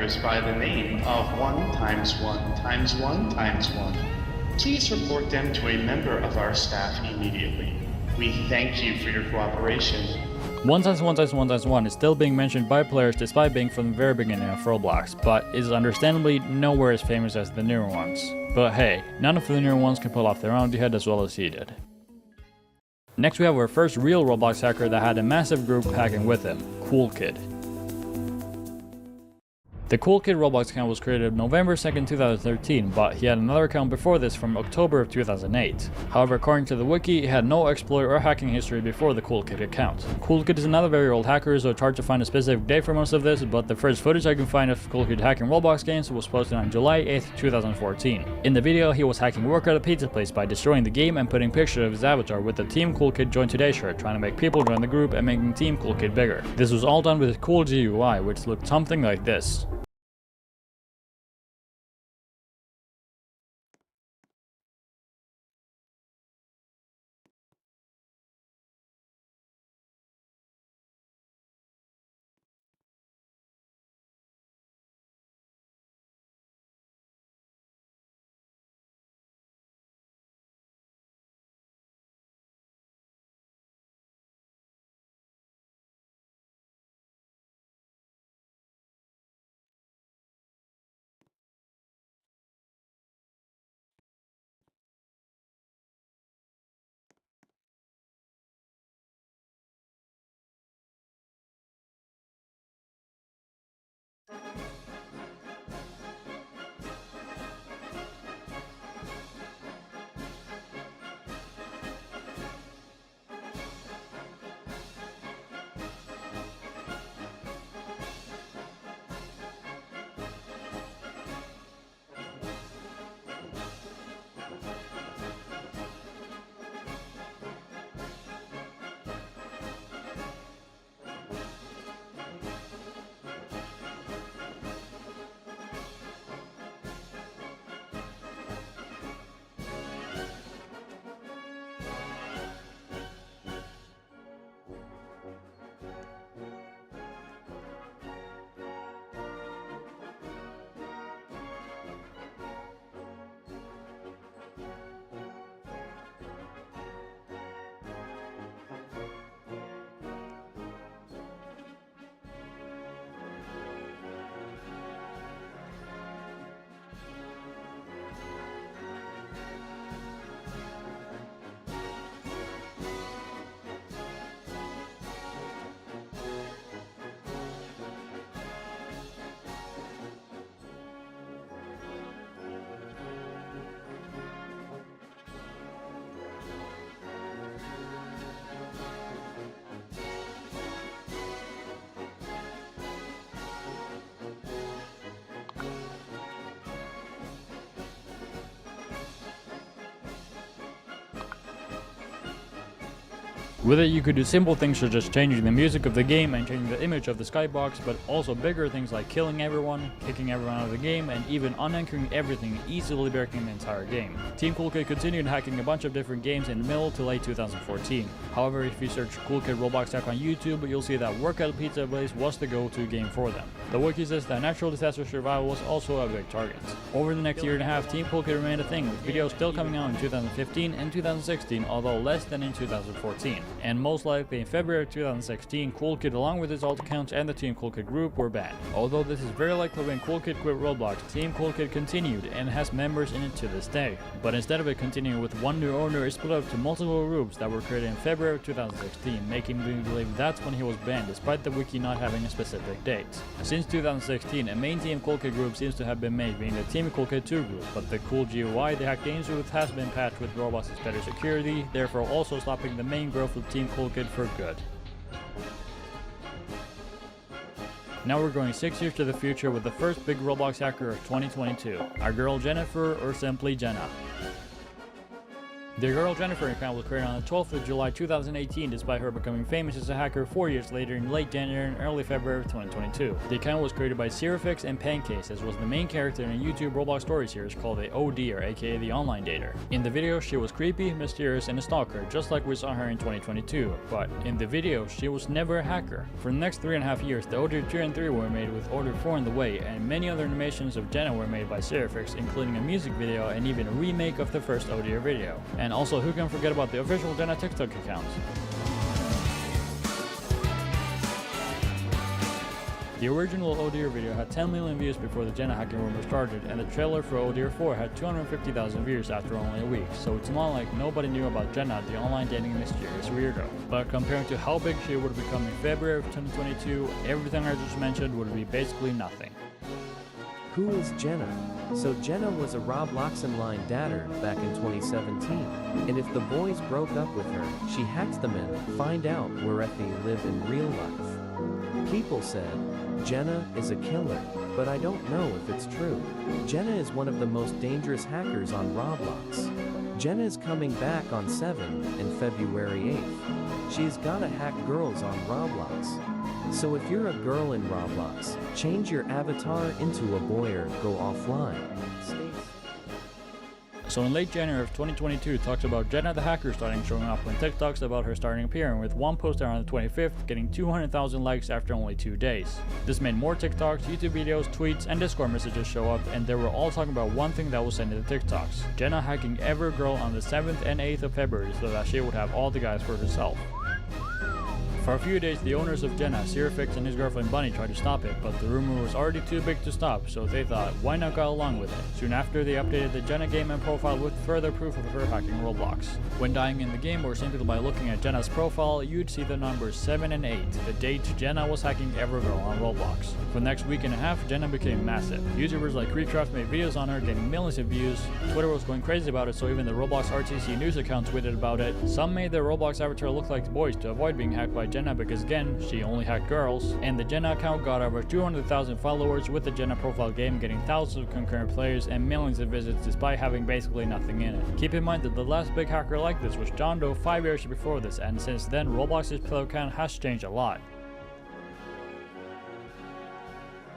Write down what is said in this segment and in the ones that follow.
hackers by the name of 1 times 1 times 1 times 1. Please report them to a member of our staff immediately. We thank you for your cooperation. 1 times 1 times 1 times 1 is still being mentioned by players despite being from the very beginning of Roblox, but is understandably nowhere as famous as the newer ones. But hey, none of the newer ones can pull off their roundy head as well as he did. Next we have our first real Roblox hacker that had a massive group hacking with him, Cool Kid. The Cool Kid Roblox account was created November 2nd, 2013, but he had another account before this from October of 2008. However, according to the wiki, he had no exploit or hacking history before the Cool Kid account. Cool Kid is another very old hacker, so it's hard to find a specific date for most of this, but the first footage I can find of Cool Kid hacking Roblox games was posted on July 8th, 2014. In the video, he was hacking work at a pizza place by destroying the game and putting pictures of his avatar with the Team Cool Kid Join Today shirt, trying to make people join the group and making Team Cool Kid bigger. This was all done with a cool GUI, which looked something like this. With it, you could do simple things such as changing the music of the game and changing the image of the skybox, but also bigger things like killing everyone, kicking everyone out of the game, and even unanchoring everything, easily breaking the entire game. Team Cool Kid continued hacking a bunch of different games in the middle to late 2014. However, if you search Cool Kid Roblox hack on YouTube, you'll see that Work at a Pizza Place was the go-to game for them. The wiki says that natural disaster survival was also a big target. Over the next year and a half, Team Cool Kid remained a thing, with videos still coming out in 2015 and 2016, although less than in 2014. And most likely in February 2016, Cool Kid along with his alt accounts and the Team Cool Kid group were banned. Although this is very likely when Cool Kid quit Roblox, Team Cool Kid continued and has members in it to this day. But instead of it continuing with one new owner, it split up to multiple groups that were created in February 2016, making me believe that's when he was banned, despite the wiki not having a specific date. Since 2016, a main Team Cool Kid group seems to have been made, being the Team Cool Kid 2 group, but the cool GUI they hack games with has been patched with Roblox's better security, therefore also stopping the main growth of Team Cool Kid for good. Now we're going 6 years to the future with the first big Roblox hacker of 2022, our girl Jennifer, or simply Jenna. The girl Jennifer account was created on the 12th of July 2018 despite her becoming famous as a hacker 4 years later in late January and early February of 2022. The account was created by Sirifix and Pancakes, as was the main character in a YouTube Roblox story series called the OD, or aka the Online Dater. In the video, she was creepy, mysterious, and a stalker, just like we saw her in 2022, but in the video, she was never a hacker. For the next 3.5 years, the OD 2 and 3 were made with OD 4 in the way, and many other animations of Jenna were made by Sirifix, including a music video and even a remake of the first OD video. And also, who can forget about the official Jenna TikTok account? The original ODR video had 10 million views before the Jenna hacking rumor started, and the trailer for ODR 4 had 250,000 views after only a week, so it's not like nobody knew about Jenna, the online dating mysterious weirdo. But comparing to how big she would have become in February of 2022, everything I just mentioned would be basically nothing. Who is Jenna? So Jenna was a Roblox online dater back in 2017, and if the boys broke up with her, she hacks them in, find out where they live in real life. People said, Jenna is a killer, but I don't know if it's true. Jenna is one of the most dangerous hackers on Roblox. Jenna is coming back on 7 and February 8th. She's gotta hack girls on Roblox. So if you're a girl in Roblox, change your avatar into a boy or go offline. So in late January of 2022, talks about Jenna the hacker starting showing up on TikToks about her starting appearing, with one post on the 25th getting 200,000 likes after only 2 days. This made more TikToks, YouTube videos, tweets, and Discord messages show up, and they were all talking about one thing that was sent in the TikToks: Jenna hacking every girl on the 7th and 8th of February so that she would have all the guys for herself. For a few days, the owners of Jenna, Sirifix and his girlfriend Bunny, tried to stop it, but the rumor was already too big to stop, so they thought, why not go along with it? Soon after, they updated the Jenna game and profile with further proof of her hacking Roblox. When dying in the game, or simply by looking at Jenna's profile, you'd see the numbers 7 and 8, the date Jenna was hacking every girl on Roblox. For the next week and a half, Jenna became massive. YouTubers like Recraft made videos on her, getting millions of views. Twitter was going crazy about it, so even the Roblox RTC news account tweeted about it. Some made their Roblox avatar look like boys to avoid being hacked by Jenna because, again, she only hacked girls, and the Jenna account got over 200,000 followers, with the Jenna profile game getting thousands of concurrent players and millions of visits despite having basically nothing in it. Keep in mind that the last big hacker like this was John Doe 5 years before this, and since then Roblox's player count has changed a lot.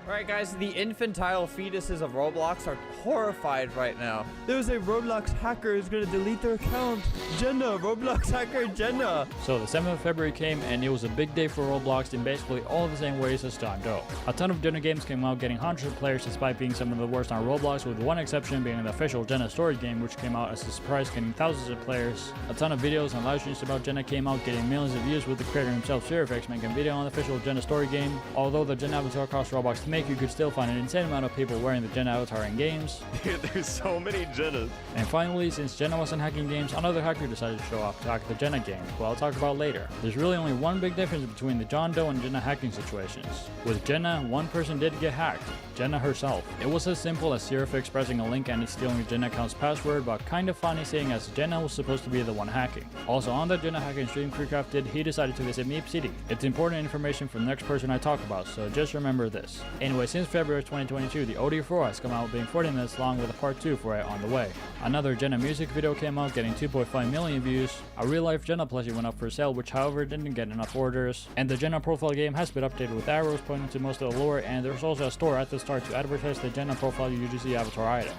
Alright guys, the infantile fetuses of Roblox are horrified right now. There's a Roblox hacker who's gonna delete their account. Jenna, Roblox hacker Jenna. So the 7th of February came, and it was a big day for Roblox in basically all the same ways as John Doe. A ton of Jenna games came out, getting hundreds of players despite being some of the worst on Roblox, with one exception being the official Jenna story game, which came out as a surprise, getting thousands of players. A ton of videos and live streams about Jenna came out, getting millions of views, with the creator himself, Sirifix, making a video on the official Jenna story game. Although the Jenna avatar cost Roblox to make, you could still find an insane amount of people wearing the Jenna avatar in games. Dude, there's so many Jennas. And finally, since Jenna wasn't hacking games, another hacker decided to show up to hack the Jenna game, who I'll talk about later. There's really only one big difference between the John Doe and Jenna hacking situations. With Jenna, one person did get hacked: Jenna herself. It was as simple as Sirifix pressing a link and it stealing Jenna account's password, but kind of funny seeing as Jenna was supposed to be the one hacking. Also on the Jenna hacking stream Creecraft did, he decided to visit Meep City. It's important information for the next person I talk about, so just remember this. Anyway, since February 2022, the OD4 has come out being 40 minutes long, with a part 2 for it on the way. Another Jenna music video came out, getting 2.5 million views. A real-life Jenna plushie went up for sale, which however didn't get enough orders. And the Jenna profile game has been updated with arrows pointing to most of the lore, and there's also a store at the start to advertise the Jenna profile UGC avatar items.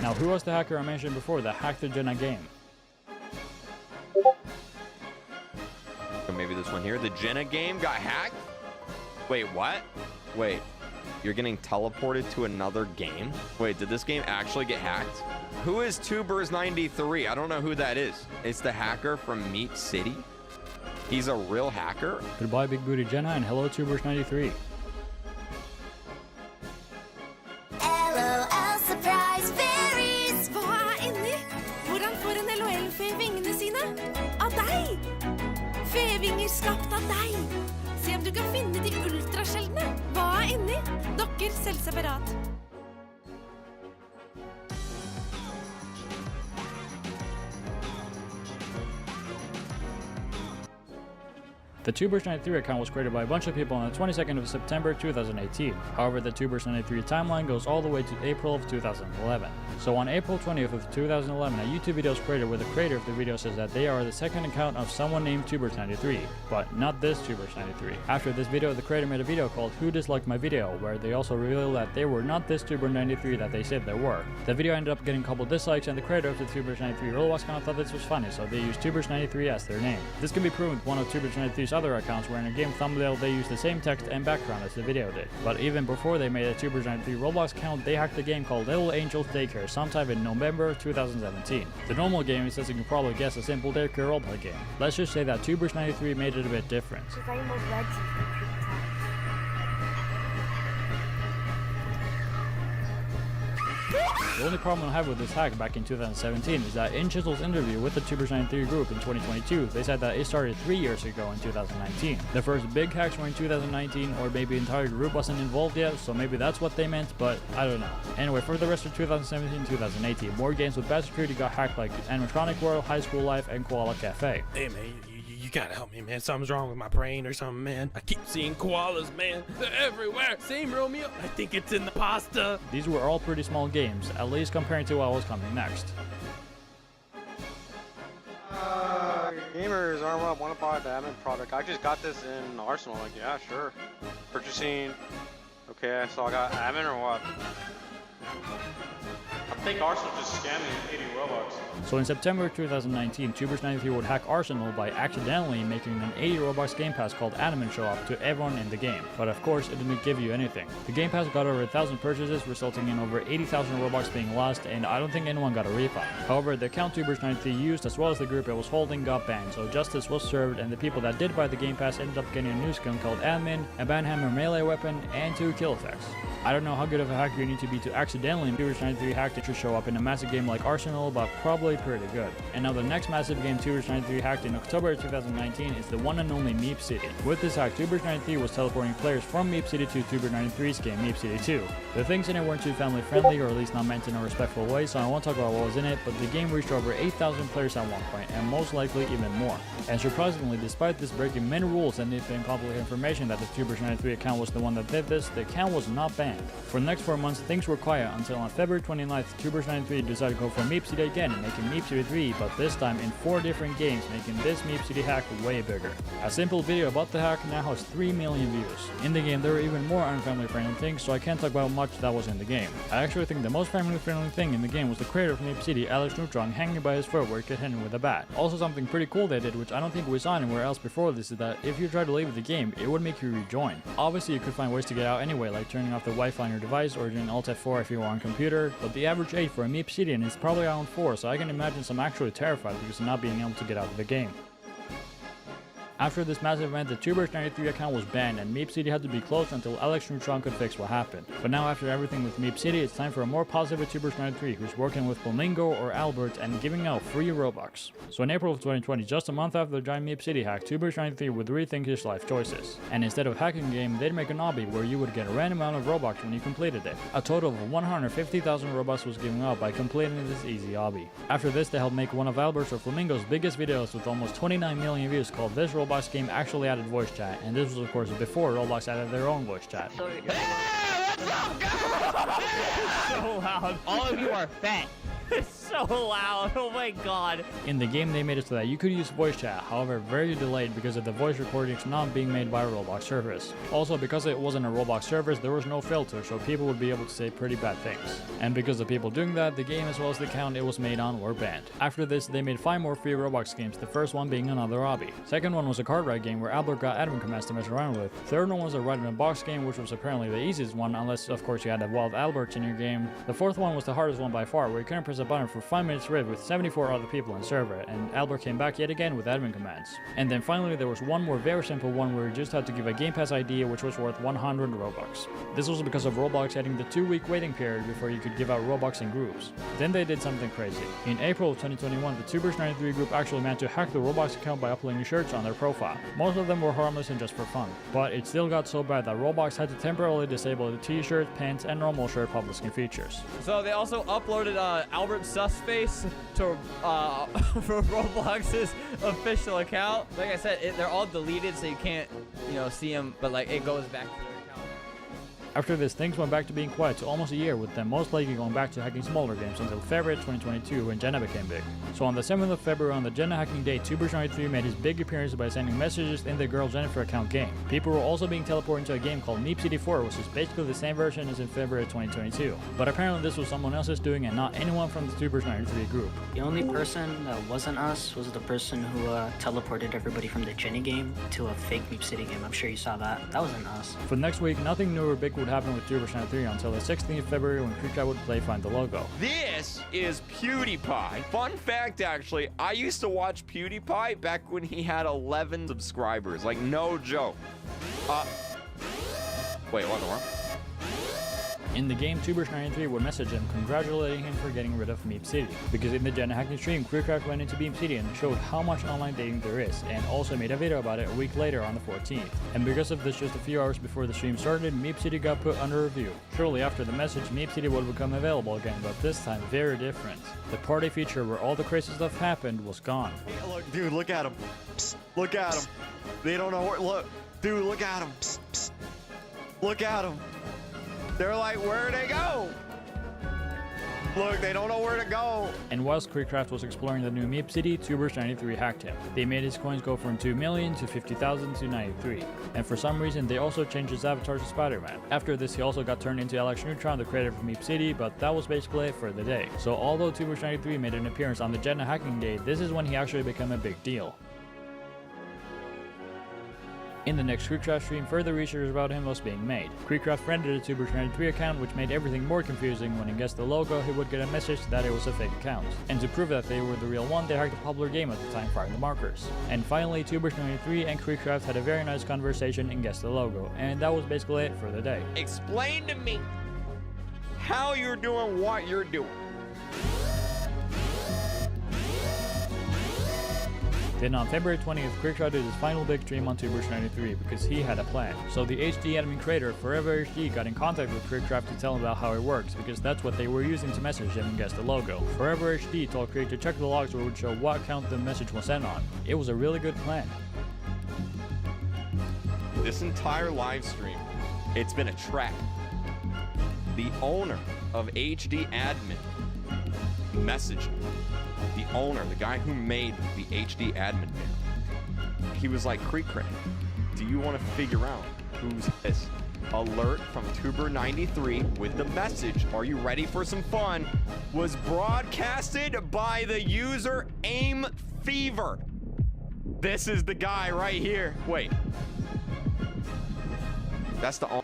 Now, who was the hacker I mentioned before that hacked the Jenna game? Or maybe this one here. The Jenna game got hacked? Wait, what? Wait, you're getting teleported to another game? Wait, did this game actually get hacked? Who is Tubers93? I don't know who that is. It's the hacker from Meep City? He's a real hacker? Goodbye, Big Booty Jenna, and hello, Tubers93. LOL surprise fairies! Hva inni? Hvordan får en LOL-fe vingene sine? Av deg! Fevinger skapt av deg! Se om du kan finne de ultrasjeldne. Hva inni? Dokker selv separat. The Tubers93 account was created by a bunch of people on the 22nd of September 2018. However, the Tubers93 timeline goes all the way to April of 2011. So on April 20th of 2011, a YouTube video is created where the creator of the video says that they are the second account of someone named Tubers93, but not this Tubers93. After this video, the creator made a video called Who Disliked My Video, where they also revealed that they were not this Tuber93 that they said they were. The video ended up getting a couple dislikes, and the creator of the Tubers93 Roblox account thought this was funny, so they used Tubers93 as their name. This can be proven with one of Tubers93's other accounts, where in a game thumbnail they used the same text and background as the video did. But even before they made a Tubers93 Roblox account, they hacked a game called Little Angels Daycare sometime in November 2017. The normal game is, as you can probably guess, a simple daycare roleplay game. Let's just say that Tubers93 made it a bit different. The only problem I have with this hack back in 2017 is that in Chisel's interview with the Tubers93 group in 2022, they said that it started 3 years ago in 2019. The first big hacks were in 2019, or maybe the entire group wasn't involved yet, so maybe that's what they meant, but I don't know. Anyway, for the rest of 2017-2018, more games with bad security got hacked like Animatronic World, High School Life, and Koala Cafe. Hey man, you gotta help me, man. Something's wrong with my brain or something, man. I keep seeing koalas, man. They're everywhere. Same Romeo. I think it's in the pasta. These were all pretty small games, at least compared to what was coming next. Gamers, arm up, want to buy the admin product. I just got this in Arsenal. Like, yeah, sure. Purchasing. Okay, so I got admin or what? I think Arsenal just scammed me 80 Robux. So in September 2019, Tubers93 would hack Arsenal by accidentally making an 80 Robux Game Pass called Admin show up to everyone in the game. But of course, it didn't give you anything. The Game Pass got over 1,000 purchases, resulting in over 80,000 Robux being lost, and I don't think anyone got a refund. However, the account Tubers93 used, as well as the group it was holding, got banned, so justice was served, and the people that did buy the Game Pass ended up getting a new skin called Admin, a banhammer melee weapon, and 2 kill effects. I don't know how good of a hacker you need to be to accidentally Tubers93 hack to show up in a massive game like Arsenal, but probably pretty good. And now the next massive game Tubers93 hacked in October 2019 is the one and only Meep City. With this hack, Tubers93 was teleporting players from Meep City to Tubers93's game Meep City 2. The things in it weren't too family friendly, or at least not meant in a respectful way, so I won't talk about what was in it, but the game reached over 8,000 players at one point, and most likely even more. And surprisingly, despite this breaking many rules and it being public information that the Tubers93 account was the one that did this, the account was not banned. For the next 4 months, things were quiet until on February 29th, Tubers93 decided to go for Meep City again, making Meep City 3, but this time in 4 different games, making this Meep City hack way bigger. A simple video about the hack now has 3 million views. In the game, there were even more unfamily friendly things, so I can't talk about much that was in the game. I actually think the most family friendly thing in the game was the creator of Meep City, Alex Neutron, hanging by his foot where he could hit him with a bat. Also, something pretty cool they did, which I don't think we saw anywhere else before this, is that if you try to leave the game, it would make you rejoin. Obviously, you could find ways to get out anyway, like turning off the Wi-Fi on your device or doing Alt F4 if you were on computer, but the average age for a Meep Citian is probably around 4, so I can imagine some actually terrified because of not being able to get out of the game. After this massive event, the Tubers93 account was banned and Meep City had to be closed until Alex Neutron could fix what happened. But now after everything with Meep City, it's time for a more positive Tubers93 who's working with Flamingo or Albert and giving out free Robux. So in April of 2020, just a month after the giant Meep City hack, Tubers93 would rethink his life choices. And instead of hacking a game, they'd make an obby where you would get a random amount of Robux when you completed it. A total of 150,000 Robux was given out by completing this easy obby. After this, they helped make one of Albert's or Flamingo's biggest videos with almost 29 million views called This Roblox Game Actually Added Voice Chat, and this was of course before Roblox added their own voice chat. So loud. All of you are fat. It's so loud. Oh my god. In the game, they made it so that you could use voice chat, however very delayed because of the voice recordings not being made by a Roblox service. Also, because it wasn't a Roblox service, there was no filter, so people would be able to say pretty bad things. And because of people doing that, the game as well as the account it was made on were banned. After this, they made 5 more free Roblox games, the first one being another obby. Second one was a card ride game where Albert got admin commands to mess around with. Third one was a ride in a box game, which was apparently the easiest one, unless of course you had a wild Albert in your game. The fourth one was the hardest one by far, where you couldn't press a button for 5 minutes straight with 74 other people in server, and Albert came back yet again with admin commands. And then finally there was one more very simple one where you just had to give a Game Pass ID which was worth 100 Robux. This was because of Roblox having the 2-week waiting period before you could give out Robux in groups. Then they did something crazy. In April of 2021, the Tubers93 group actually managed to hack the Roblox account by uploading shirts on their profile. Most of them were harmless and just for fun, but it still got so bad that Roblox had to temporarily disable the t-shirt, pants, and normal shirt public skin features. So they also uploaded Albert Susface to for Roblox's official account. Like I said, they're all deleted, so you can't, see them. But like, it goes back to their account. After this, things went back to being quiet to almost a year, with them most likely going back to hacking smaller games until February 2022 when Jenna became big. So on the 7th of February, on the Jenna hacking day, Tuber93 made his big appearance by sending messages in the Girl Jennifer account game. People were also being teleported into a game called Meep City 4, which is basically the same version as in February 2022. But apparently this was someone else's doing and not anyone from the Tubers93 group. The only person that wasn't us was the person who teleported everybody from the Jenny game to a fake Meep City game. I'm sure you saw that. That wasn't us. For the next week, nothing new or big would happen with Tubers93 until the 16th of February when KreekCat would play Find the Logo. This is PewDiePie. Fun fact, actually, I used to watch PewDiePie back when he had 11 subscribers. Like, no joke. Wait, what the fuck? In the game, Tubers93 would message him congratulating him for getting rid of Meep City, because in the Jenna hacking stream, KreekCat went into Meep City and showed how much online dating there is, and also made a video about it a week later on the 14th. And because of this, just a few hours before the stream started, Meep City got put under review. Shortly after the message, Meep City would become available again, but this time very different. The party feature where all the crazy stuff happened was gone. Hey, look, dude, look at him. Psst, look at him. They don't know where. Look, dude, look at him. Psst, psst. Look at him. They're like, where'd they go? Look, they don't know where to go. And whilst KreekCraft was exploring the new Meep City, Tubers93 hacked him. They made his coins go from 2 million to 50,000 to 93. And for some reason, they also changed his avatar to Spider-Man. After this, he also got turned into Alex Neutron, the creator of Meep City, but that was basically it for the day. So although Tubers93 made an appearance on the Jenna hacking day, this is when he actually became a big deal. In the next KreekCraft stream, further research about him was being made. KreekCraft friended a Tubers93 account, which made everything more confusing. When he guessed the logo, he would get a message that it was a fake account. And to prove that they were the real one, they hacked a popular game at the time, firing the markers. And finally, Tubers93 and KreekCraft had a very nice conversation and guessed the logo. And that was basically it for the day. Explain to me how you're doing what you're doing. Then on February 20th, KreekCraft did his final big stream on Tubers93 because he had a plan. So the HD admin creator, Forever HD, got in contact with KreekCraft to tell him about how it works, because that's what they were using to message him and guess the logo. Forever HD told Kreek to check the logs where it would show what account the message was sent on. It was a really good plan. This entire live stream, it's been a trap. The owner of HD admin messaged me. The owner, the guy who made the HD admin banner, he was like, KreekCraft, do you want to figure out who's this? Alert from Tuber93 with the message, are you ready for some fun, was broadcasted by the user Aim Fever. This is the guy right here. Wait. That's the owner.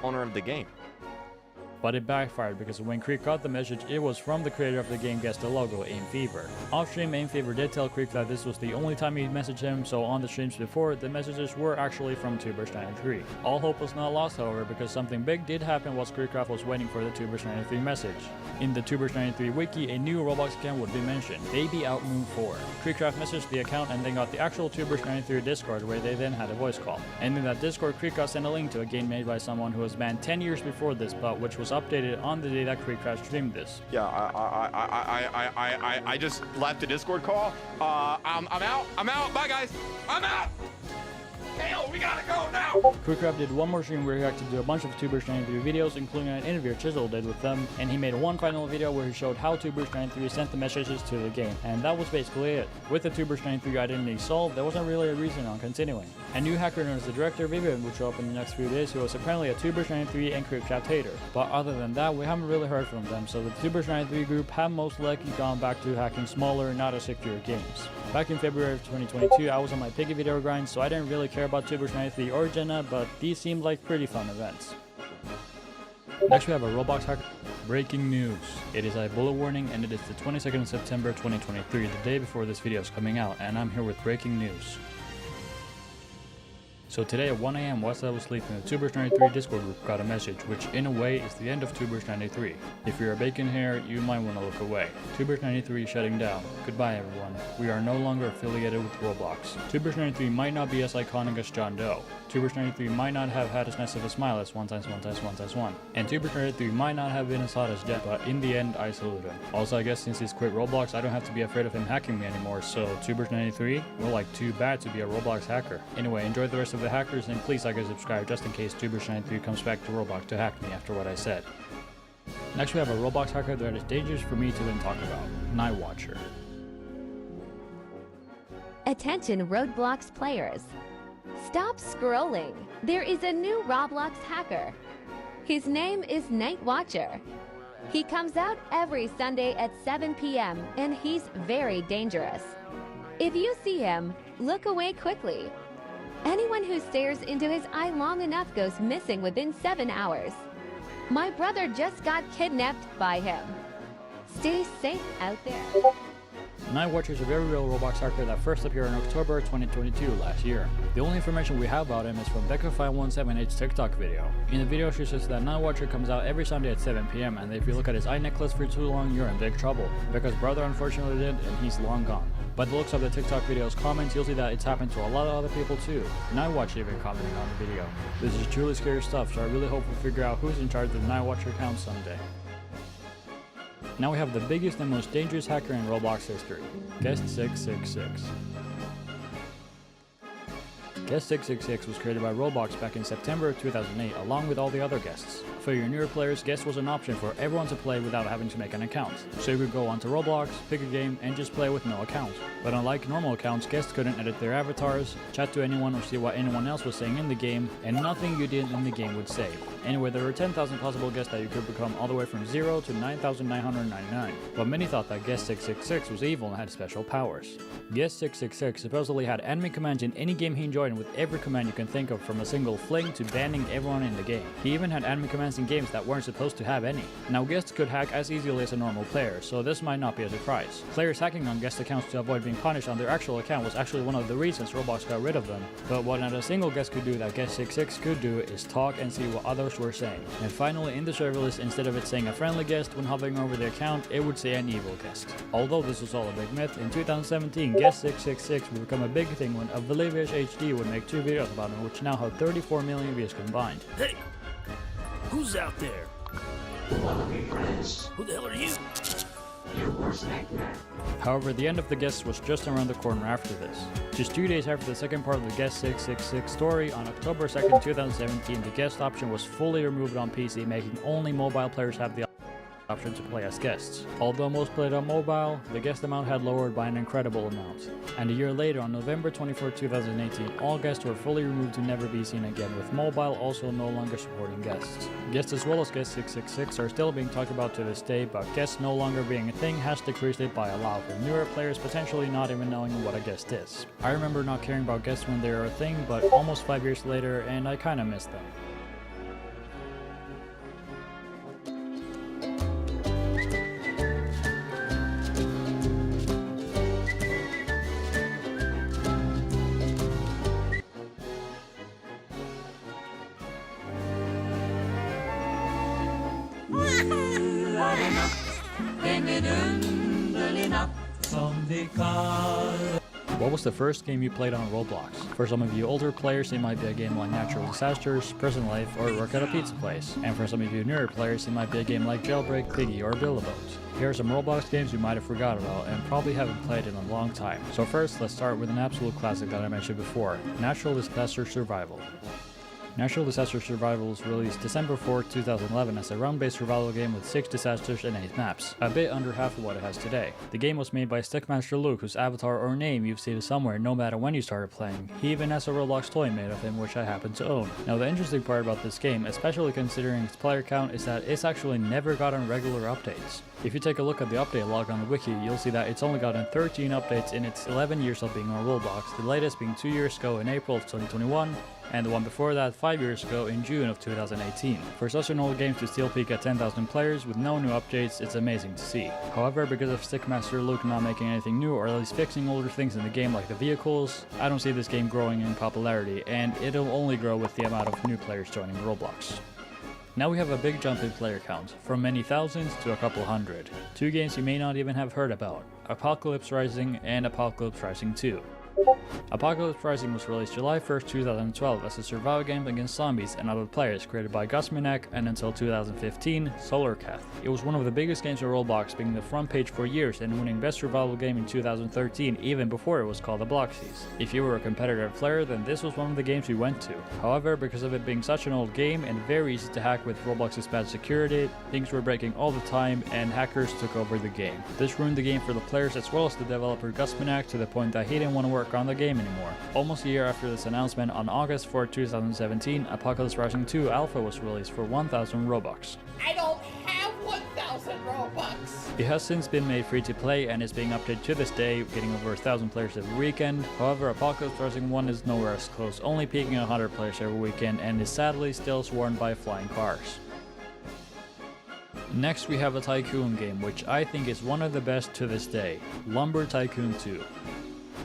Owner of the game. But it backfired because when Kreek got the message, it was from the creator of the game guessed the logo, Aim Fever. Off stream, Aim Fever did tell Kreek that this was the only time he messaged him, so on the streams before, the messages were actually from Tubers93. All hope was not lost, however, because something big did happen whilst KreekCraft was waiting for the Tubers93 message. In the Tubers93 wiki, a new Roblox account would be mentioned, Baby Out Moon 4. KreekCraft messaged the account and then got the actual Tubers93 Discord, where they then had a voice call. And in that Discord, KreekCraft sent a link to a game made by someone who was banned 10 years before this, but which was updated on the day that KreekCraft streamed this. Yeah, I just left the Discord call. I'm out. Bye, guys. I'm out. hell? We gotta go now! Crewcraft did one more stream where he reacted to a bunch of Tubers93 videos, including an interview Chisel did with them, and he made one final video where he showed how Tubers93 sent the messages to the game, and that was basically it. With the Tubers93 identity solved, there wasn't really a reason on continuing. A new hacker known as the Director Vivian will show up in the next few days, who was apparently a Tubers93 and Crewcraft hater. But other than that, we haven't really heard from them, so the Tubers93 group have most likely gone back to hacking smaller, not as secure games. Back in February of 2022, I was on my Piggy video grind, so I didn't really care about Tubers93 or Jenna, but these seemed like pretty fun events. Next we have a Roblox hacker. Breaking news. It is a bullet warning and it is the 22nd of September 2023, the day before this video is coming out, and I'm here with breaking news. So today at 1 AM whilst I was sleeping, the Tubers93 Discord group got a message, which in a way is the end of Tubers93. If you're a bacon hair, you might want to look away. Tubers93 is shutting down. Goodbye everyone. We are no longer affiliated with Roblox. Tubers93 might not be as iconic as John Doe. Tubers93 might not have had as nice of a smile as 1x1x1x1. And Tubers93 might not have been as hot as Jet, but in the end I salute him. Also, I guess since he's quit Roblox, I don't have to be afraid of him hacking me anymore, so Tubers93, we're like too bad to be a Roblox hacker. Anyway, enjoy the rest of the hackers, and please like and subscribe just in case Tubers93 comes back to Roblox to hack me after what I said. Next we have a Roblox hacker that is dangerous for me to even talk about. Night Watcher. Attention Roblox players. Stop scrolling. There is a new Roblox hacker. His name is Night Watcher. He comes out every Sunday at 7 PM and he's very dangerous. If you see him, look away quickly. Anyone who stares into his eye long enough goes missing within 7 hours. My brother just got kidnapped by him. Stay safe out there. Night Watcher is a very real Roblox hacker that first appeared in October 2022 last year. The only information we have about him is from Becca5178's TikTok video. In the video she says that Night Watcher comes out every Sunday at 7 PM and if you look at his eye necklace for too long, you're in big trouble. Becca's brother unfortunately did and he's long gone. By the looks of the TikTok video's comments, you'll see that it's happened to a lot of other people too. Night Watcher even commented on the video. This is truly scary stuff, so I really hope we figure out who's in charge of the Night Watcher account someday. Now we have the biggest and most dangerous hacker in Roblox history, Guest666. Guest666 was created by Roblox back in September of 2008 along with all the other guests. For your newer players, Guest was an option for everyone to play without having to make an account. So you could go onto Roblox, pick a game, and just play with no account. But unlike normal accounts, Guests couldn't edit their avatars, chat to anyone or see what anyone else was saying in the game, and nothing you did in the game would save. Anyway, there were 10,000 possible guests that you could become all the way from 0 to 9,999. But many thought that Guest666 was evil and had special powers. Guest666 supposedly had enemy commands in any game he enjoyed, with every command you can think of, from a single fling to banning everyone in the game. He even had enemy commands in games that weren't supposed to have any. Now Guests could hack as easily as a normal player, so this might not be a surprise. Players hacking on Guest accounts to avoid being punished on their actual account was actually one of the reasons Roblox got rid of them. But what not a single Guest could do that Guest666 could do is talk and see what others were saying. And finally, in the server list, instead of it saying a friendly guest when hovering over the account, it would say an evil guest. Although this was all a big myth, in 2017 Guest666 would become a big thing when Oblivious HD would make 2 videos about him, which now have 34 million views combined. Hey! Who's out there? Who the hell are you? However, the end of the Guests was just around the corner after this. Just 2 days after the second part of the Guest666 story, on October 2nd, 2017, the Guest option was fully removed on PC, making only mobile players have the option to play as guests. Although most played on mobile, the guest amount had lowered by an incredible amount. And a year later, on November 24, 2018, all guests were fully removed to never be seen again, with mobile also no longer supporting guests. Guests as well as Guest666 are still being talked about to this day, but guests no longer being a thing has decreased it by a lot, with newer players potentially not even knowing what a guest is. I remember not caring about guests when they were a thing, but almost 5 years later, and I kinda miss them. What was the first game you played on Roblox? For some of you older players, it might be a game like Natural Disasters, Prison Life, or Work at a Pizza Place. And for some of you newer players, it might be a game like Jailbreak, Piggy, or Build-A-Boat. Here are some Roblox games you might have forgot about and probably haven't played in a long time. So first, let's start with an absolute classic that I mentioned before, Natural Disaster Survival. Natural Disaster Survival was released December 4, 2011 as a round-based survival game with 6 disasters and 8 maps, a bit under half of what it has today. The game was made by Stickmaster Luke, whose avatar or name you've seen somewhere no matter when you started playing. He even has a Roblox toy made of him, which I happen to own. Now the interesting part about this game, especially considering its player count, is that it's actually never gotten regular updates. If you take a look at the update log on the wiki, you'll see that it's only gotten 13 updates in its 11 years of being on Roblox, the latest being 2 years ago in April of 2021, and the one before that 5 years ago in June of 2018. For such an old game to still peak at 10,000 players with no new updates, it's amazing to see. However, because of Stickmaster Luke not making anything new or at least fixing older things in the game like the vehicles, I don't see this game growing in popularity, and it'll only grow with the amount of new players joining Roblox. Now we have a big jump in player count, from many thousands to a couple hundred. 2 games you may not even have heard about, Apocalypse Rising and Apocalypse Rising 2. Apocalypse Rising was released July 1st, 2012 as a survival game against zombies and other players created by Gus Minak and until 2015, SolarCath. It was one of the biggest games on Roblox, being the front page for years and winning Best Survival Game in 2013 even before it was called the Bloxies. If you were a competitive player, then this was one of the games you went to. However, because of it being such an old game and very easy to hack with Roblox's bad security, things were breaking all the time and hackers took over the game. This ruined the game for the players as well as the developer Gus Minak to the point that he didn't want to work on the game anymore. Almost a year after this announcement, on August 4, 2017, Apocalypse Rising 2 Alpha was released for 1,000 Robux. I don't have 1,000 Robux! It has since been made free to play and is being updated to this day, getting over 1,000 players every weekend. However, Apocalypse Rising 1 is nowhere as close, only peaking 100 players every weekend and is sadly still sworn by flying cars. Next we have a Tycoon game, which I think is one of the best to this day, Lumber Tycoon 2.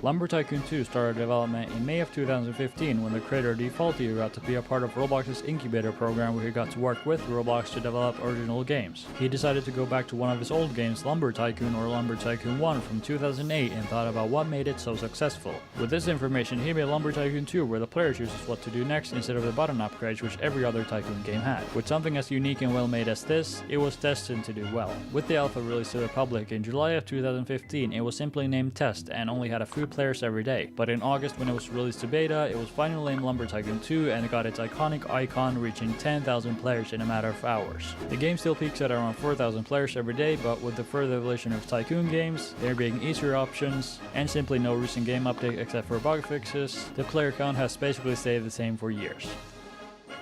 Lumber Tycoon 2 started development in May of 2015 when the creator Defaulty got to be a part of Roblox's incubator program where he got to work with Roblox to develop original games. He decided to go back to one of his old games, Lumber Tycoon or Lumber Tycoon 1 from 2008, and thought about what made it so successful. With this information, he made Lumber Tycoon 2 where the player chooses what to do next instead of the button upgrades which every other Tycoon game had. With something as unique and well made as this, it was destined to do well. With the alpha released to the public in July of 2015, it was simply named Test and only had a few players every day. But in August, when it was released to beta, it was finally named Lumber Tycoon 2 and it got its iconic icon, reaching 10,000 players in a matter of hours. The game still peaks at around 4,000 players every day, but with the further evolution of Tycoon games, there being easier options, and simply no recent game update except for bug fixes, the player count has basically stayed the same for years.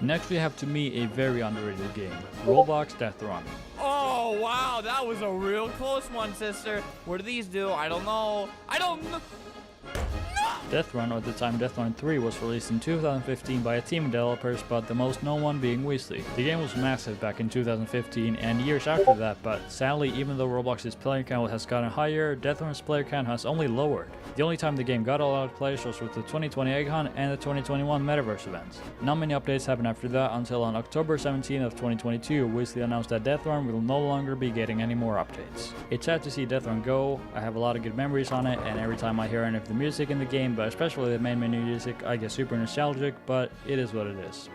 Next we have, to me, a very underrated game, Roblox Death Run. Oh, wow, that was a real close one, sister. What do these do? I don't know. I don't know. Death Run, or at the time Death Run 3, was released in 2015 by a team of developers, but the most known one being Weasley. The game was massive back in 2015 and years after that, but sadly, even though Roblox's player count has gotten higher, Death Run's player count has only lowered. The only time the game got a lot of players was with the 2020 Egg Hunt and the 2021 Metaverse events. Not many updates happened after that until on October 17 of 2022, Weasley announced that Death Run will no longer be getting any more updates. It's sad to see Death Run go. I have a lot of good memories on it, and every time I hear any of the music in the game, but especially the main menu music, I get super nostalgic, but it is what it is.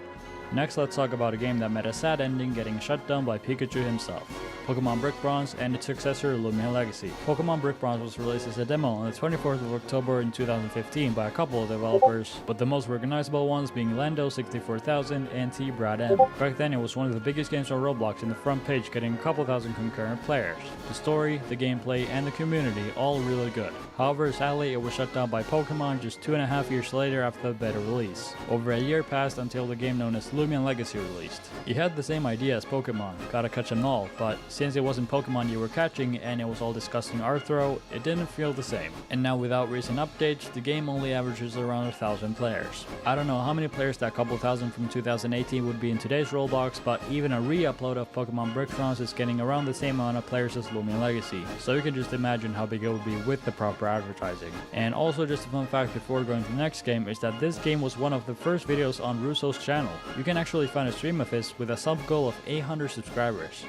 Next, let's talk about a game that met a sad ending, getting shut down by Pikachu himself. Pokemon Brick Bronze and its successor, Lumia Legacy. Pokemon Brick Bronze was released as a demo on the 24th of October in 2015 by a couple of developers, but the most recognizable ones being Lando64000 and T-Brad M. Back then, it was one of the biggest games on Roblox in the front page, getting a couple thousand concurrent players. The story, the gameplay, and the community all really good. However, sadly, it was shut down by Pokemon just 2.5 years later after the beta release. Over a year passed until the game known as Lumia Legacy released. It had the same idea as Pokemon, gotta catch 'em all, but since it wasn't Pokemon you were catching and it was all disgusting art throw, it didn't feel the same. And now without recent updates, the game only averages around 1,000 players. I don't know how many players that couple thousand from 2018 would be in today's Roblox, but even a re-upload of Pokemon Brick Bronze is getting around the same amount of players as Lumia Legacy, so you can just imagine how big it would be with the proper advertising. And also, just a fun fact before going to the next game is that this game was one of the first videos on Russo's channel. You can actually find a stream of his with a sub goal of 800 subscribers.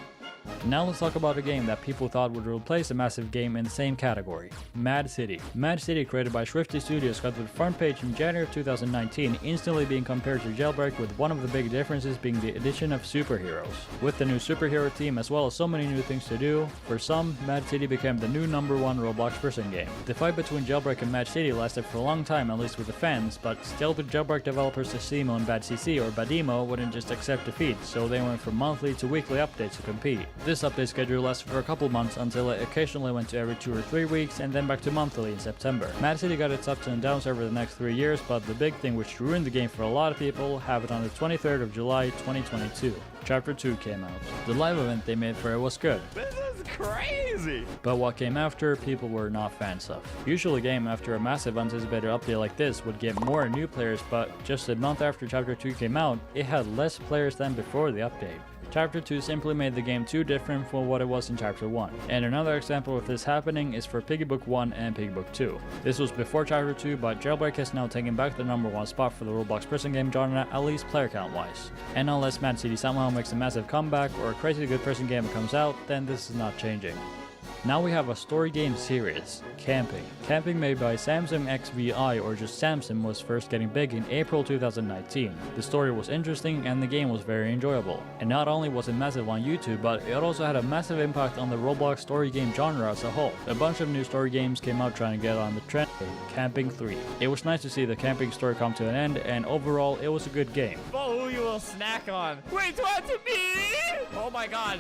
Now let's talk about a game that people thought would replace a massive game in the same category, Mad City. Mad City, created by Swifty Studios, got to the front page in January of 2019, instantly being compared to Jailbreak, with one of the big differences being the addition of superheroes. With the new superhero team as well as so many new things to do, for some, Mad City became the new #1 Roblox person game. The fight between Jailbreak and Mad City lasted for a long time, at least with the fans, but still the Jailbreak developers Asimo and Bad CC or Badimo wouldn't just accept defeat, so they went from monthly to weekly updates to compete. This update schedule lasted for a couple months until it occasionally went to every 2 or 3 weeks and then back to monthly in September. Mad City got its ups and downs over the next 3 years, but the big thing which ruined the game for a lot of people happened on the 23rd of July 2022. Chapter 2 came out. The live event they made for it was good. This is crazy! But what came after, people were not fans of. Usually a game after a massive anticipated update like this would get more new players, but just a month after Chapter 2 came out, it had less players than before the update. Chapter 2 simply made the game too different from what it was in Chapter 1. And another example of this happening is for Piggy Book 1 and Piggy Book 2. This was before Chapter 2, but Jailbreak has now taken back the #1 spot for the Roblox prison game genre, at least player count wise. And unless Mad City somehow makes a massive comeback or a crazy good prison game comes out, then this is not changing. Now we have a story game series, Camping. Camping, made by Samsung XVI or just Samsung, was first getting big in April 2019. The story was interesting and the game was very enjoyable. And not only was it massive on YouTube, but it also had a massive impact on the Roblox story game genre as a whole. A bunch of new story games came out trying to get on the trend. Camping 3. It was nice to see the camping story come to an end, and overall it was a good game. Oh, who you will snack on. Wait, what to me? Oh my god.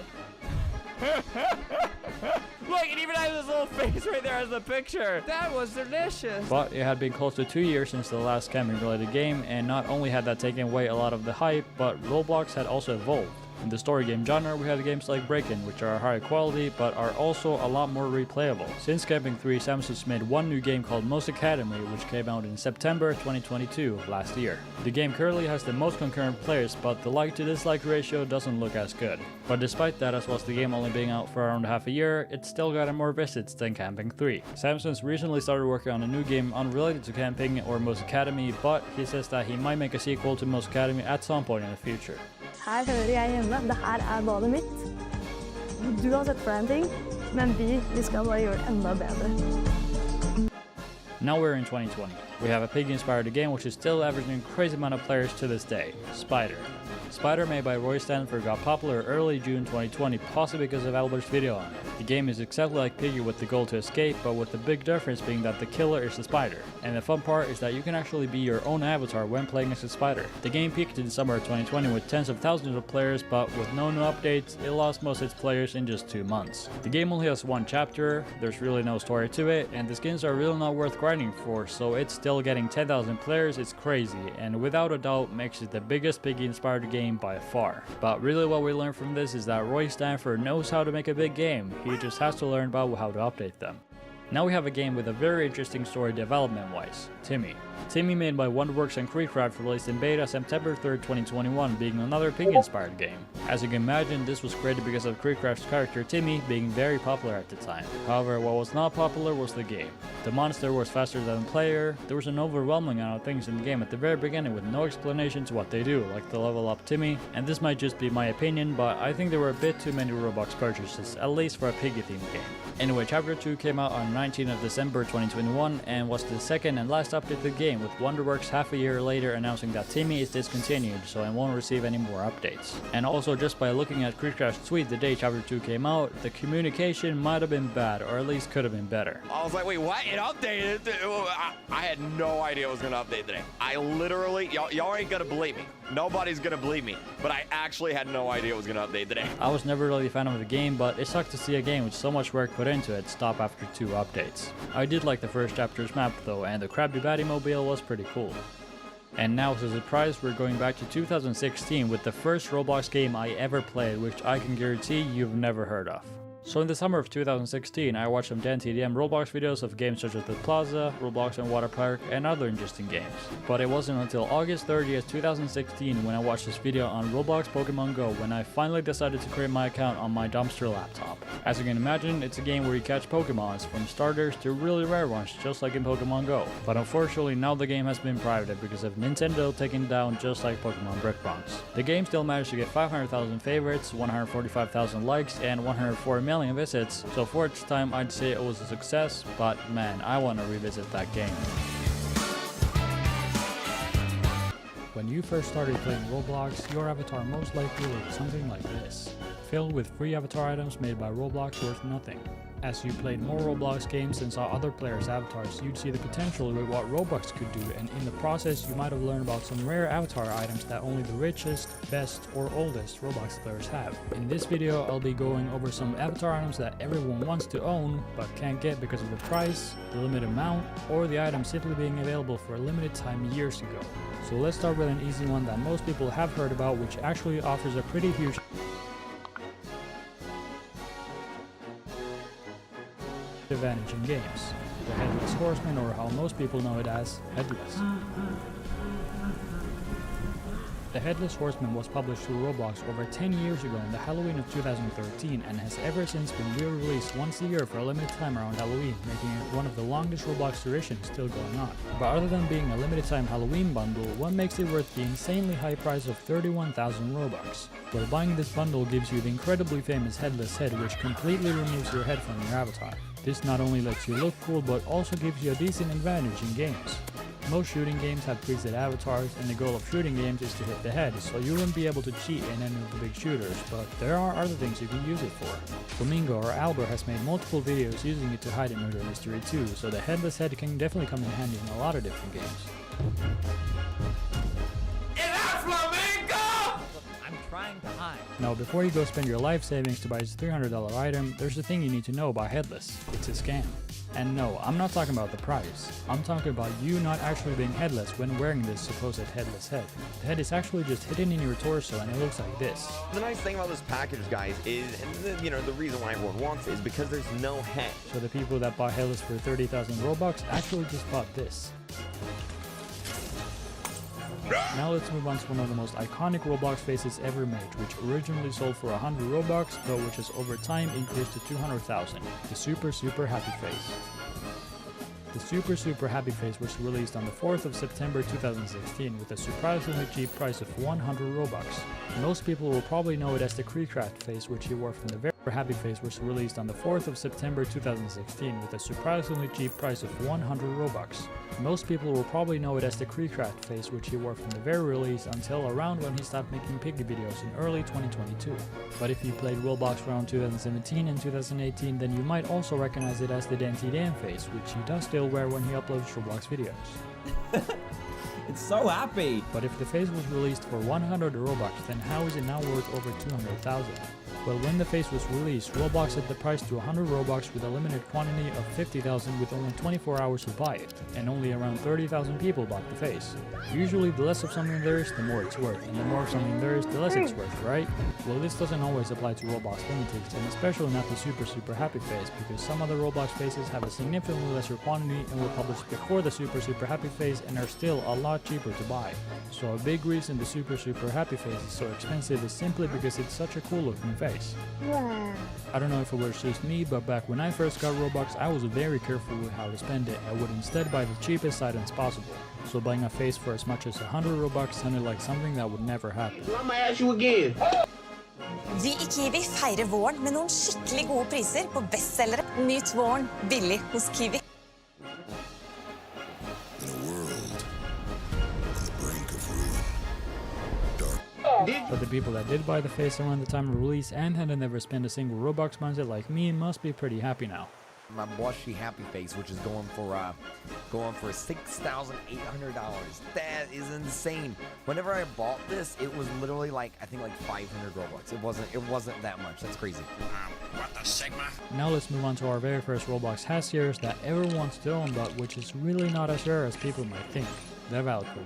Look, it even has his little face right there as the picture. That was delicious. But it had been close to 2 years since the last camping related game, and not only had that taken away a lot of the hype, but Roblox had also evolved. In the story game genre, we have games like Break-In, which are high quality but are also a lot more replayable. Since Camping 3, Samsung's made one new game called Most Academy, which came out in September 2022, last year. The game currently has the most concurrent players, but the like to dislike ratio doesn't look as good. But despite that, as well as the game only being out for around half a year, it's still gotten more visits than Camping 3. Samsung's recently started working on a new game unrelated to Camping or Most Academy, but he says that he might make a sequel to Most Academy at some point in the future. Her hører jeg hjemme. Det her badet mitt. Du har sett flere ting, men vi skal bare gjøre det enda bedre. Now we're in 2020. We have a pig-inspired game which is still averaging a crazy amount of players to this day, Spider. Spider, made by Roy Stanford, got popular early June 2020, possibly because of Albert's video on it. The game is exactly like Piggy with the goal to escape, but with the big difference being that the killer is the spider. And the fun part is that you can actually be your own avatar when playing as a spider. The game peaked in summer 2020 with tens of thousands of players, but with no new updates, it lost most of its players in just 2 months. The game only has one chapter, there's really no story to it, and the skins are really not worth grinding for, so it's still getting 10,000 players. It's crazy, and without a doubt makes it the biggest Piggy-inspired game by far. But really what we learned from this is that Roy Stanford knows how to make a big game, he just has to learn about how to update them. Now we have a game with a very interesting story development-wise, Timmy. Timmy, made by Wonderworks and Creecraft, released in beta September 3rd, 2021, being another pig-inspired game. As you can imagine, this was created because of Creecraft's character Timmy being very popular at the time. However, what was not popular was the game. The monster was faster than the player, there was an overwhelming amount of things in the game at the very beginning with no explanation to what they do, like the level up Timmy, and this might just be my opinion, but I think there were a bit too many Roblox purchases, at least for a piggy-themed game. Anyway, Chapter 2 came out on 19th of December 2021 and was the second and last update to the game, with Wonderworks half a year later announcing that Timmy is discontinued, so it won't receive any more updates. And also, just by looking at Creecraft's tweet the day Chapter 2 came out, the communication might have been bad, or at least could have been better. I was like, wait, what? It updated? I had no idea it was gonna update today. I literally, y'all ain't gonna believe me. Nobody's gonna believe me, but I actually had no idea it was gonna update today. I was never really a fan of the game, but it sucked to see a game with so much work put into it stop after 2 updates. I did like the first chapter's map though, and the Krabby Patty mobile was pretty cool. And now, as a surprise, we're going back to 2016 with the first Roblox game I ever played, which I can guarantee you've never heard of. So in the summer of 2016, I watched some DanTDM Roblox videos of games such as The Plaza, Roblox and Water Park, and other interesting games. But it wasn't until August 30th, 2016 when I watched this video on Roblox Pokemon Go when I finally decided to create my account on my dumpster laptop. As you can imagine, it's a game where you catch Pokemons, from starters to really rare ones, just like in Pokemon Go. But unfortunately, now the game has been privated because of Nintendo taking it down just like Pokemon Brick-Bronze. The game still managed to get 500,000 favorites, 145,000 likes, and 104 million visits, so for its time I'd say it was a success, but man, I want to revisit that game. When you first started playing Roblox, your avatar most likely looked something like this, filled with free avatar items made by Roblox worth nothing. As you played more Roblox games and saw other players' avatars, you'd see the potential with what Roblox could do, and in the process you might have learned about some rare avatar items that only the richest, best, or oldest Roblox players have. In this video, I'll be going over some avatar items that everyone wants to own, but can't get because of the price, the limited amount, or the item simply being available for a limited time years ago. So let's start with an easy one that most people have heard about, which actually offers a pretty huge advantage in games. The Headless Horseman, or how most people know it as Headless. The Headless Horseman was published through Roblox over 10 years ago in the Halloween of 2013 and has ever since been re-released once a year for a limited time around Halloween, making it one of the longest Roblox traditions still going on. But other than being a limited time Halloween bundle, what makes it worth the insanely high price of 31,000 Robux? Well, buying this bundle gives you the incredibly famous Headless Head, which completely removes your head from your avatar. This not only lets you look cool, but also gives you a decent advantage in games. Most shooting games have preset avatars, and the goal of shooting games is to hit the head, so you won't be able to cheat in any of the big shooters, but there are other things you can use it for. Flamingo or Albert has made multiple videos using it to hide in Murder Mystery 2, so the headless head can definitely come in handy in a lot of different games. Trying to hide. Now, before you go spend your life savings to buy this $300 item, there's a thing you need to know about Headless. It's a scam. And no, I'm not talking about the price. I'm talking about you not actually being headless when wearing this supposed headless head. The head is actually just hidden in your torso and it looks like this. The nice thing about this package, guys, is, and the reason why everyone wants it is because there's no head. So the people that bought Headless for 30,000 Robux actually just bought this. Now let's move on to one of the most iconic Roblox faces ever made, which originally sold for 100 Robux, but which has over time increased to 200,000. The Super Happy Face. The Super Happy Face was released on the 4th of September 2016 with a surprisingly cheap price of 100 Robux. Most people will probably know it as the Creecraft face, which he wore from the very Happy Face was released on the 4th of September 2016 with a surprisingly cheap price of 100 Robux. Most people will probably know it as the Creecraft face, which he wore from the very release until around when he stopped making piggy videos in early 2022. But if you played Roblox around 2017 and 2018, then you might also recognize it as the DanTDM face, which he does still wear when he uploads Roblox videos. It's so happy! But if the face was released for 100 Robux, then how is it now worth over 200,000? Well, when the face was released, Roblox set the price to 100 Robux with a limited quantity of 50,000 with only 24 hours to buy it, and only around 30,000 people bought the face. Usually the less of something there is, the more it's worth, and the more of something there is, the less it's worth, right? Well, this doesn't always apply to Roblox Limited, and especially not the Super Happy Face, because some other Roblox faces have a significantly lesser quantity and were published before the Super Happy Face and are still a lot cheaper to buy. So a big reason the Super Happy Face is so expensive is simply because it's such a cool looking face. Wow. I don't know if it was just me, but back when I first got Robux, I was very careful with how to spend it. I would instead buy the cheapest items possible. So buying a face for as much as 100 Robux sounded like something that would never happen. I'm gonna ask you again. Vi I Kiwi feirer våren med noen skikkelig gode priser på bestselgere. Nyt våren billig hos Kiwi. But the people that did buy the face around the time of release and had never spent a single Robux budget like me must be pretty happy now. My blushy happy face, which is going for $6,800. That is insane. Whenever I bought this, it was literally like, I think like 500 Robux. It wasn't that much. That's crazy. What the Sigma? Now let's move on to our very first Roblox hat series that everyone wants to own, but which is really not as rare as people might think. The Valkyrie.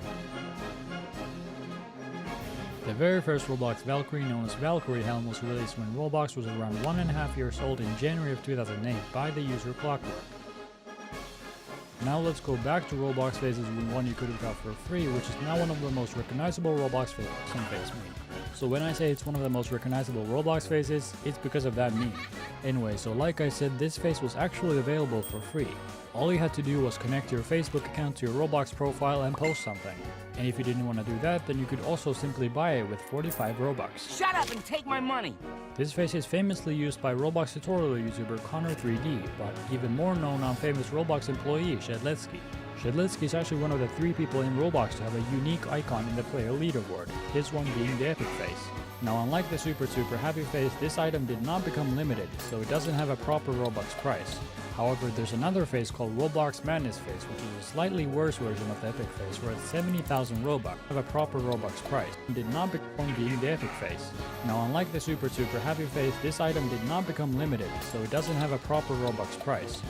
The very first Roblox Valkyrie, known as Valkyrie Helm, was released when Roblox was around 1.5 years old in January of 2008 by the user Clockwork. Now let's go back to Roblox faces with one you could have got for free, which is now one of the most recognizable Roblox faces some face meme. So when I say it's one of the most recognizable Roblox faces, it's because of that meme. Anyway, so like I said, this face was actually available for free. All you had to do was connect your Facebook account to your Roblox profile and post something. And if you didn't want to do that, then you could also simply buy it with 45 Robux. Shut up and take my money! This face is famously used by Roblox tutorial YouTuber Connor3D, but even more known on famous Roblox employee Shedletsky. Shedletsky is actually one of the 3 people in Roblox to have a unique icon in the player leaderboard, his one being the epic face. Now unlike the super happy face, this item did not become limited, so it doesn't have a proper Robux price. However, there's another face called Roblox Madness face, which is a slightly worse version of the epic face, worth 70,000 Robux, have a proper Robux price, and did not become being the epic face. Now unlike the super happy face, this item did not become limited, so it doesn't have a proper Robux price.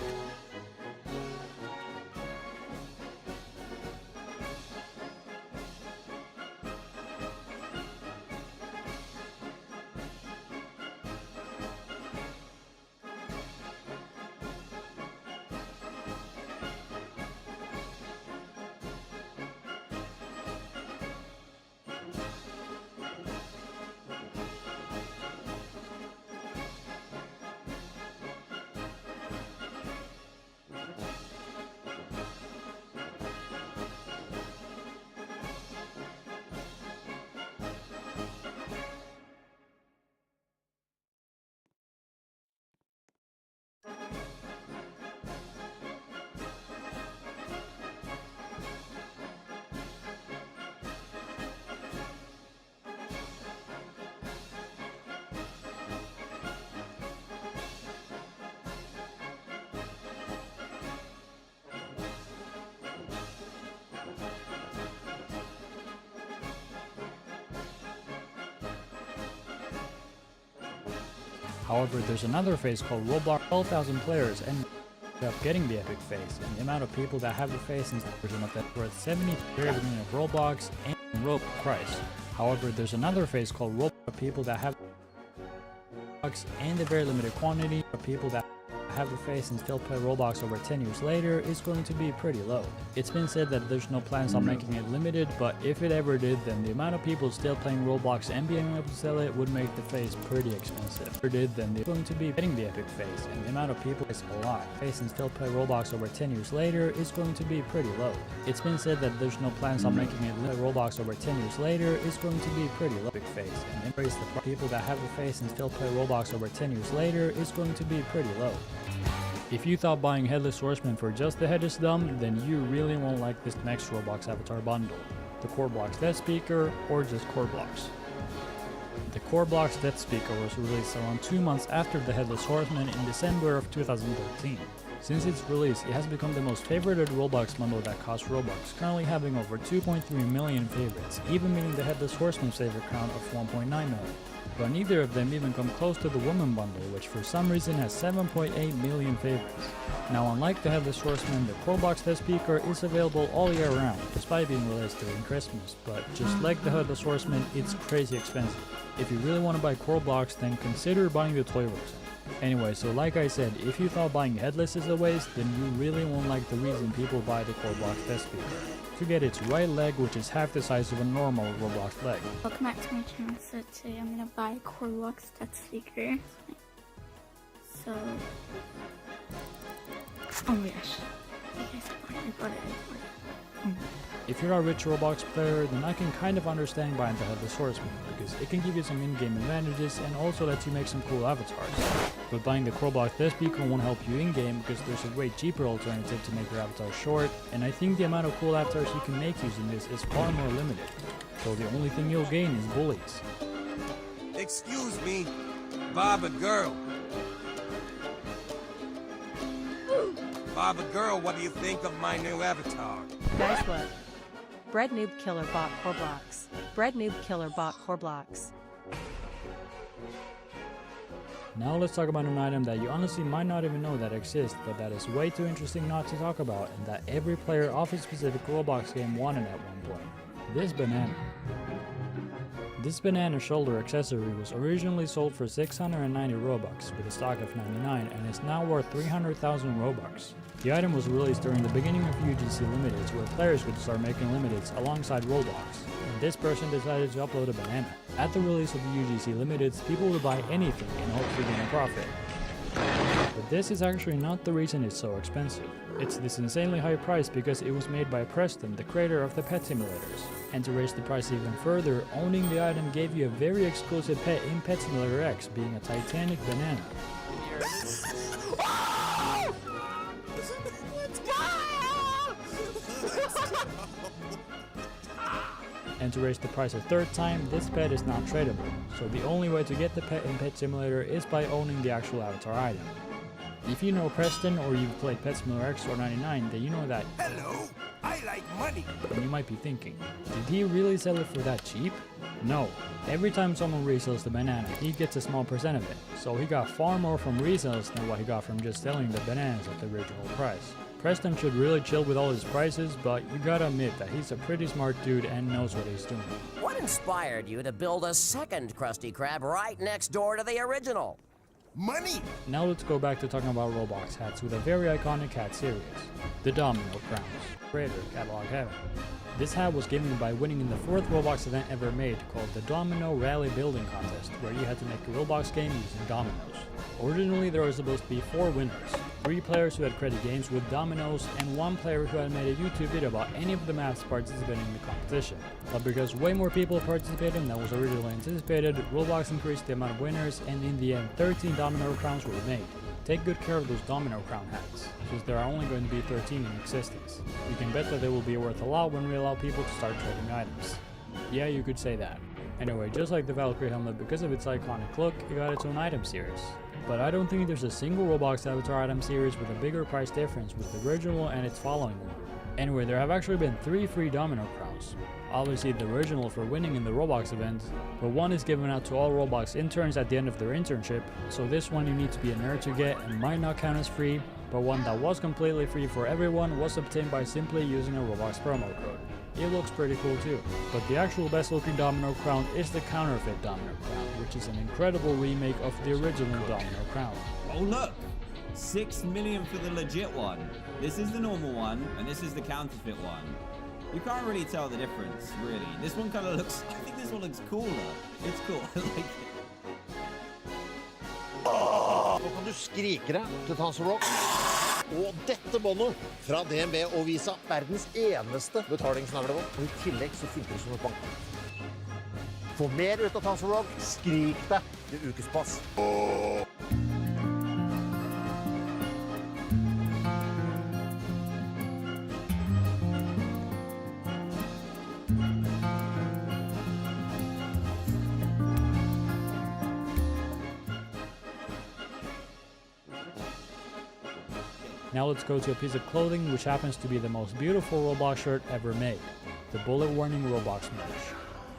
However, there's another face called Roblox 12,000 players and up getting the epic face, and the amount of people that have the face in this version of that worth 70 beginning of Roblox and Roblox price. However, there's another face called Roblox people that have Roblox and the very limited quantity of people that have the face and still play Roblox over 10 years later is going to be pretty low. It's been said that there's no plans on making it limited, but if it ever did, then the amount of people still playing Roblox and being able to sell it would make the face pretty expensive. If it did, then they're going to be getting the epic face, and the amount of people is a lot. Face and still play Roblox over 10 years later is going to be pretty low. It's been said that there's no plans on making it limited. Roblox over 10 years later is going to be pretty low. Epic face, and embrace the people that have the face and still play Roblox over 10 years later is going to be pretty low. If you thought buying Headless Horseman for just the head is dumb, then you really won't like this next Roblox avatar bundle. The Coreblox Death Speaker, or just Coreblox. The Coreblox Death Speaker was released around 2 months after the Headless Horseman in December of 2013. Since its release, it has become the most favorited Roblox bundle that costs Robux, currently having over 2.3 million favorites, even meeting the Headless Horseman's favorite count of 1.9 million. But neither of them even come close to the Woman bundle, which for some reason has 7.8 million favorites. Now unlike the Headless Horseman, the Coreblox Death Speaker is available all year round, despite being released during Christmas, but just like the Headless Horseman, it's crazy expensive. If you really want to buy Coreblox, then consider buying the toy version. Anyway, so like I said, if you thought buying Headless is a waste, then you really won't like the reason people buy the Coreblox Death Speaker. To get its right leg, which is half the size of a normal Roblox leg. Welcome back to my channel. So today I'm gonna buy a Coreblox Death Speaker. So, oh my gosh, I bought it. If you're a rich Roblox player, then I can kind of understand buying the Headless Horseman, because it can give you some in-game advantages and also lets you make some cool avatars. But buying the Coreblox Death Speaker won't help you in-game because there's a way cheaper alternative to make your avatar short, and I think the amount of cool avatars you can make using this is far more limited. So the only thing you'll gain is bullies. Excuse me, Baba girl. Baba girl, what do you think of my new avatar? Guys, what? Bread Noob Killer bought Coreblox. Bread Noob Killer bought Coreblox. Now let's talk about an item that you honestly might not even know that exists, but that is way too interesting not to talk about, and that every player of a specific Roblox game wanted at one point. This banana. This banana shoulder accessory was originally sold for 690 Robux with a stock of 99 and is now worth 300,000 Robux. The item was released during the beginning of UGC Limiteds, where players could start making limiteds alongside Roblox, and this person decided to upload a banana. At the release of the UGC Limiteds, people would buy anything in hopes to gain a profit. But this is actually not the reason it's so expensive. It's this insanely high price because it was made by Preston, the creator of the pet simulators. And to raise the price even further, owning the item gave you a very exclusive pet in Pet Simulator X, being a Titanic banana. And to raise the price a third time, this pet is not tradable, so the only way to get the pet in Pet Simulator is by owning the actual avatar item. If you know Preston or you've played Pet Simulator X or 99, then you know that. Hello, I like money. And you might be thinking, did he really sell it for that cheap? No. Every time someone resells the banana, he gets a small percent of it, so he got far more from resales than what he got from just selling the bananas at the original price. Preston should really chill with all his prices, but you gotta admit that he's a pretty smart dude and knows what he's doing. What inspired you to build a second Krusty Krab right next door to the original? Money! Now let's go back to talking about Roblox hats with a very iconic hat series, the Domino Crowns, creator Catalog Heaven. This hat was given by winning in the 4th Roblox event ever made, called the Domino Rally Building Contest, where you had to make a Roblox game using dominoes. Originally there were supposed to be 4 winners, 3 players who had created games with dominoes, and 1 player who had made a YouTube video about any of the maps participating in the competition. But because way more people participated than was originally anticipated, Roblox increased the amount of winners, and in the end 13 domino crowns were made. Take good care of those domino crown hats, since there are only going to be 13 in existence. You can bet that they will be worth a lot when we allow people to start trading items. Yeah, you could say that. Anyway, just like the Valkyrie helmet, because of its iconic look, it got its own item series. But I don't think there's a single Roblox avatar item series with a bigger price difference with the original and its following one. Anyway, there have actually been 3 free domino crowns. Obviously the original for winning in the Roblox event, but one is given out to all Roblox interns at the end of their internship, so this one you need to be a nerd to get and might not count as free, but one that was completely free for everyone was obtained by simply using a Roblox promo code. It looks pretty cool too, but the actual best looking domino crown is the counterfeit domino crown, which is an incredible remake of the original domino crown. Oh look! 6 million for the legit one. This is the normal one, and this is the counterfeit one. You can't really tell the difference, really. This one kind of looks... I think this one looks cooler. It's cool. I like it. Nå kan du skrike deg til Tanserock. Og dette båndet fra DNB og Visa, verdens eneste betalingsnavlebånd. Og i tillegg så funker det som et bank. Få mer ut av Tanserock, skrik deg til ukespass. Now let's go to a piece of clothing which happens to be the most beautiful Roblox shirt ever made, the Bullet Warning Roblox merch.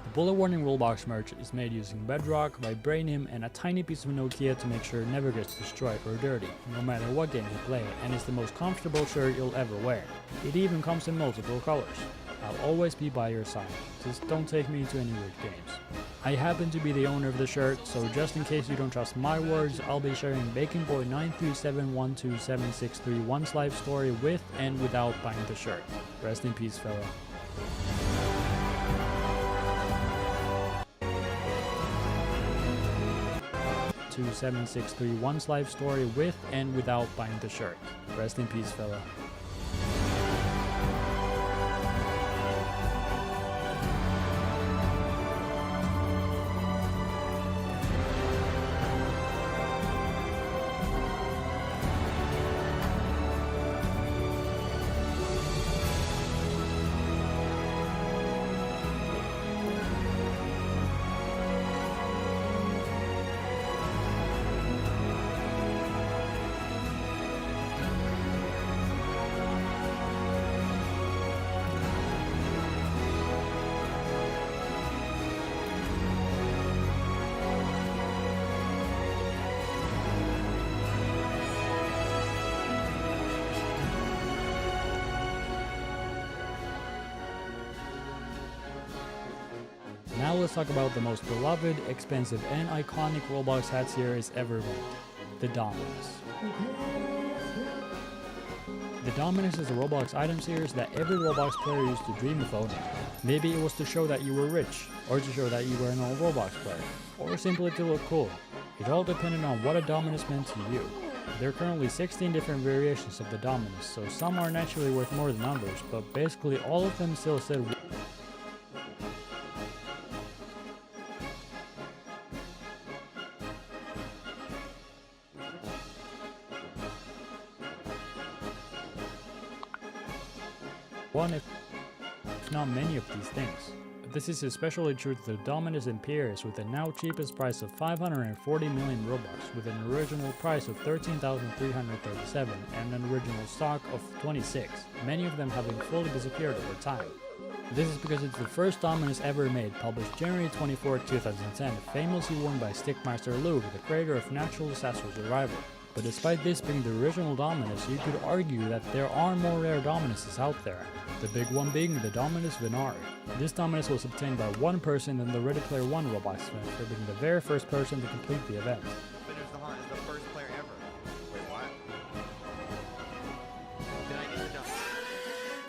The Bullet Warning Roblox merch is made using Bedrock, Vibranium, and a tiny piece of Nokia to make sure it never gets destroyed or dirty, no matter what game you play, and it's the most comfortable shirt you'll ever wear. It even comes in multiple colors. I'll always be by your side, just don't take me to any weird games. I happen to be the owner of the shirt, so just in case you don't trust my words, I'll be sharing Bacon Boy 937127631's life story with and without buying the shirt. Rest in peace, fella. To 7631's life story with and without buying the shirt. Rest in peace, fella. Now let's talk about the most beloved, expensive, and iconic Roblox hat series ever made, the Dominus. The Dominus is a Roblox item series that every Roblox player used to dream of owning. Maybe it was to show that you were rich, or to show that you were an old Roblox player, or simply to look cool. It all depended on what a Dominus meant to you. There are currently 16 different variations of the Dominus, so some are naturally worth more than others, but basically all of them still said one if not many of these things. This is especially true to the Dominus Imperius with the now cheapest price of 540 million Robux with an original price of 13,337 and an original stock of 26, many of them having fully disappeared over time. This is because it's the first Dominus ever made, published January 24, 2010, famously worn by Stickmaster Luke, the creator of Natural Disaster Survival. But despite this being the original Dominus, you could argue that there are more rare Dominuses out there. The big one being the Dominus Venari. This Dominus was obtained by one person in the Ready Player One Roblox event for being the very first person to complete the event. Finish the hunt as the first player ever. Wait, what? Did I get it done?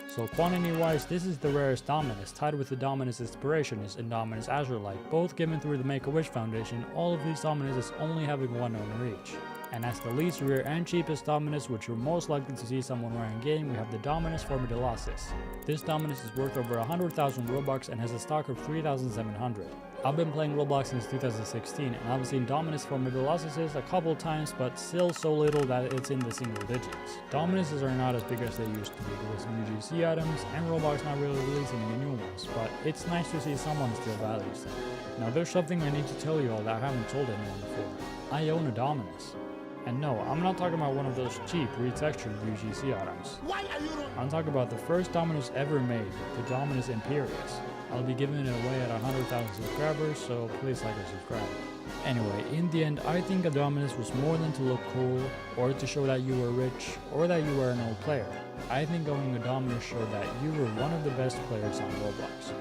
So quantity-wise, this is the rarest Dominus, tied with the Dominus Inspirationist and Dominus Azurelight, both given through the Make-A-Wish Foundation, all of these Dominuses only having one owner each. And as the least rare and cheapest Dominus, which you're most likely to see someone wearing in-game, we have the Dominus Formidolasis. This Dominus is worth over 100,000 Robux and has a stock of 3,700. I've been playing Roblox since 2016 and I've seen Dominus Formidolasises a couple times, but still so little that it's in the single digits. Dominuses are not as big as they used to be because of UGC items and Roblox not really releasing any new ones, but it's nice to see someone still values them. Now there's something I need to tell you all that I haven't told anyone before. I own a Dominus. And no, I'm not talking about one of those cheap, retextured UGC items. I'm talking about the first Dominus ever made, the Dominus Imperius. I'll be giving it away at 100,000 subscribers, so please like and subscribe. Anyway, in the end, I think a Dominus was more than to look cool, or to show that you were rich, or that you were an old player. I think owning a Dominus showed that you were one of the best players on Roblox.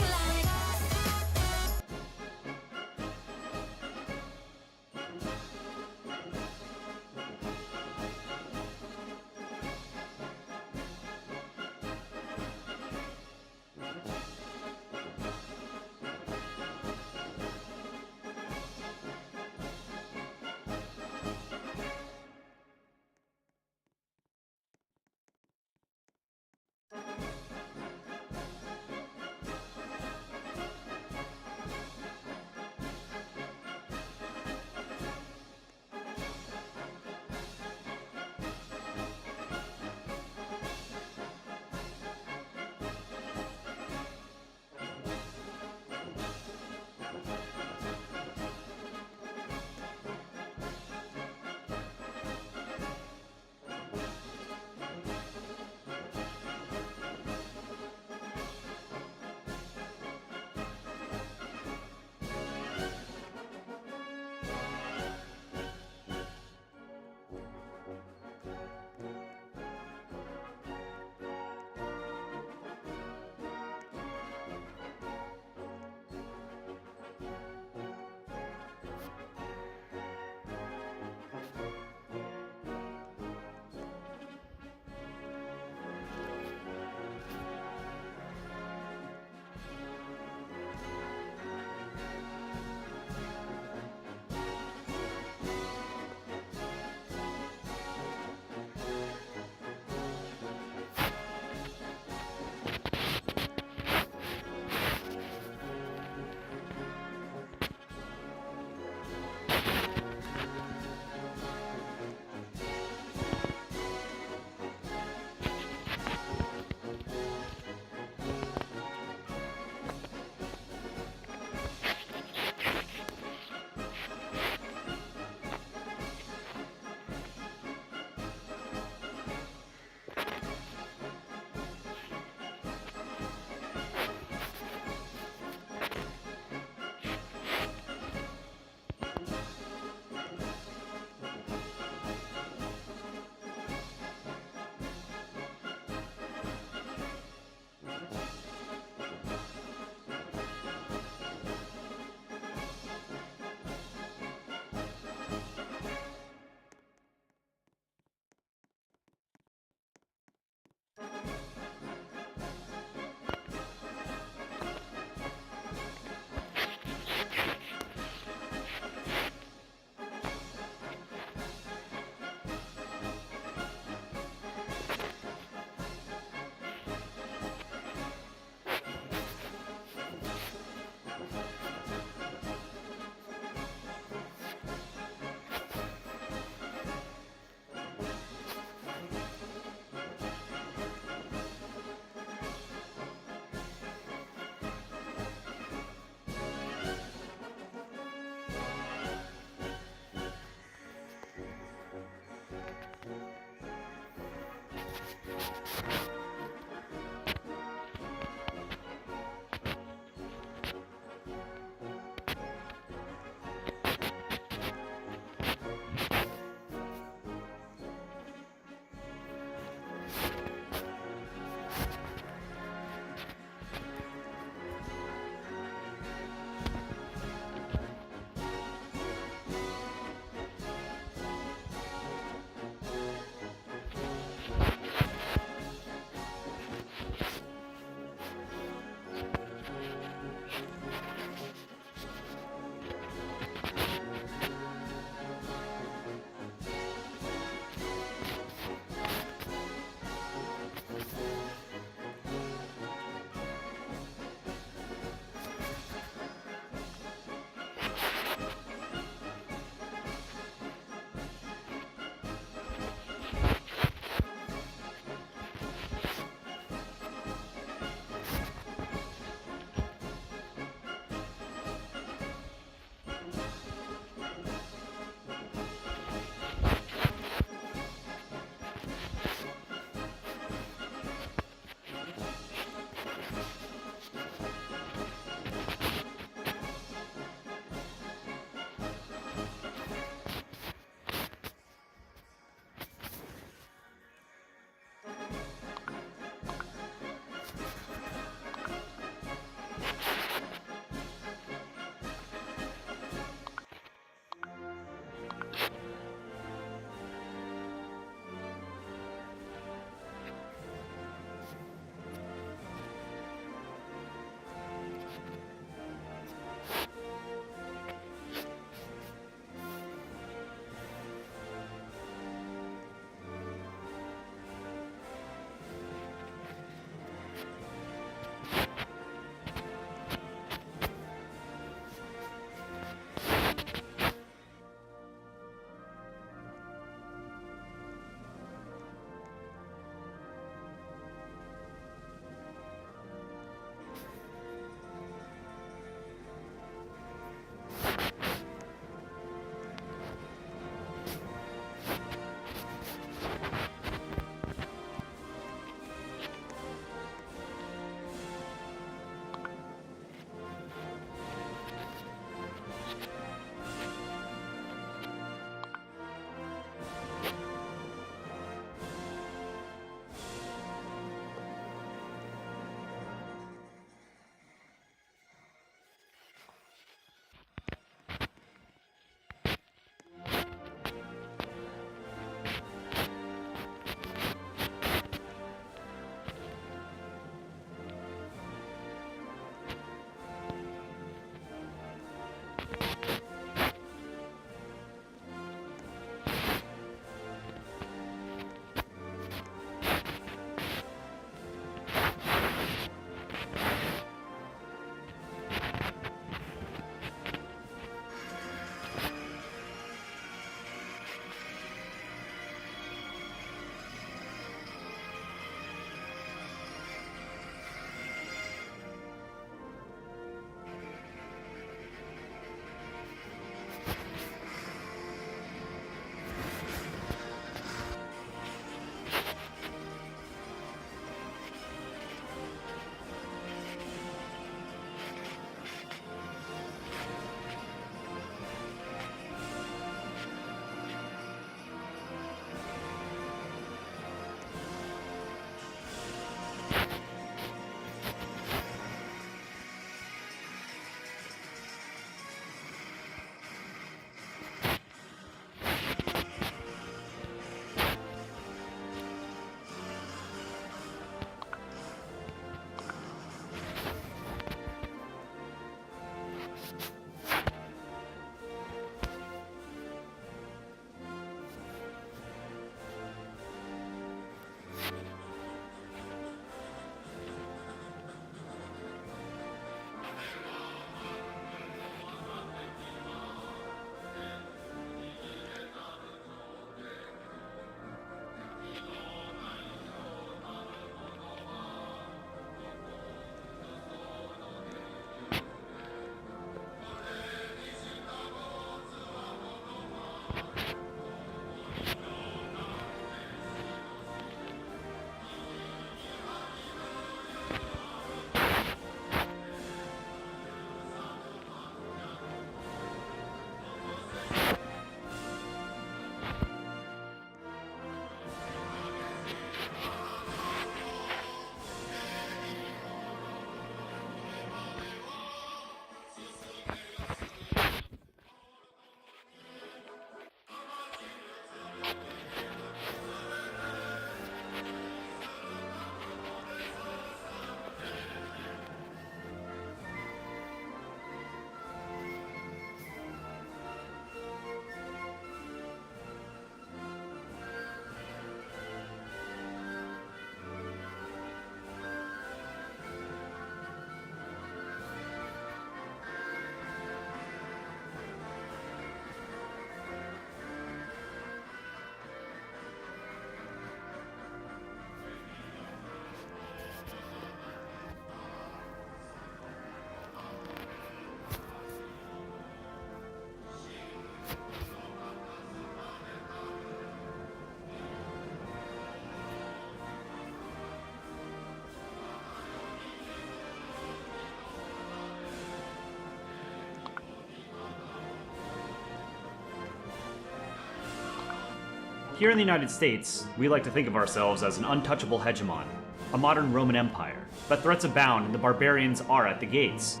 Here in the United States, we like to think of ourselves as an untouchable hegemon, a modern Roman Empire. But threats abound and the barbarians are at the gates.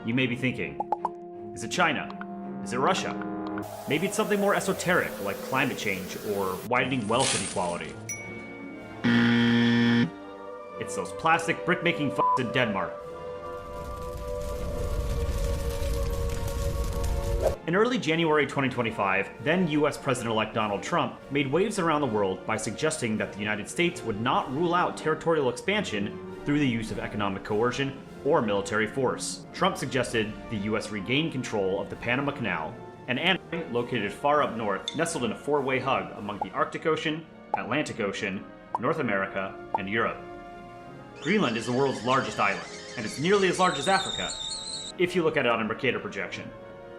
You may be thinking, is it China? Is it Russia? Maybe it's something more esoteric like climate change or widening wealth inequality. It's those plastic brick-making f***s in Denmark. In early January 2025, then US President-elect Donald Trump made waves around the world by suggesting that the United States would not rule out territorial expansion through the use of economic coercion or military force. Trump suggested the US regain control of the Panama Canal, an area located far up north, nestled in a four-way hug among the Arctic Ocean, Atlantic Ocean, North America, and Europe. Greenland is the world's largest island, and it's nearly as large as Africa, if you look at it on a Mercator projection.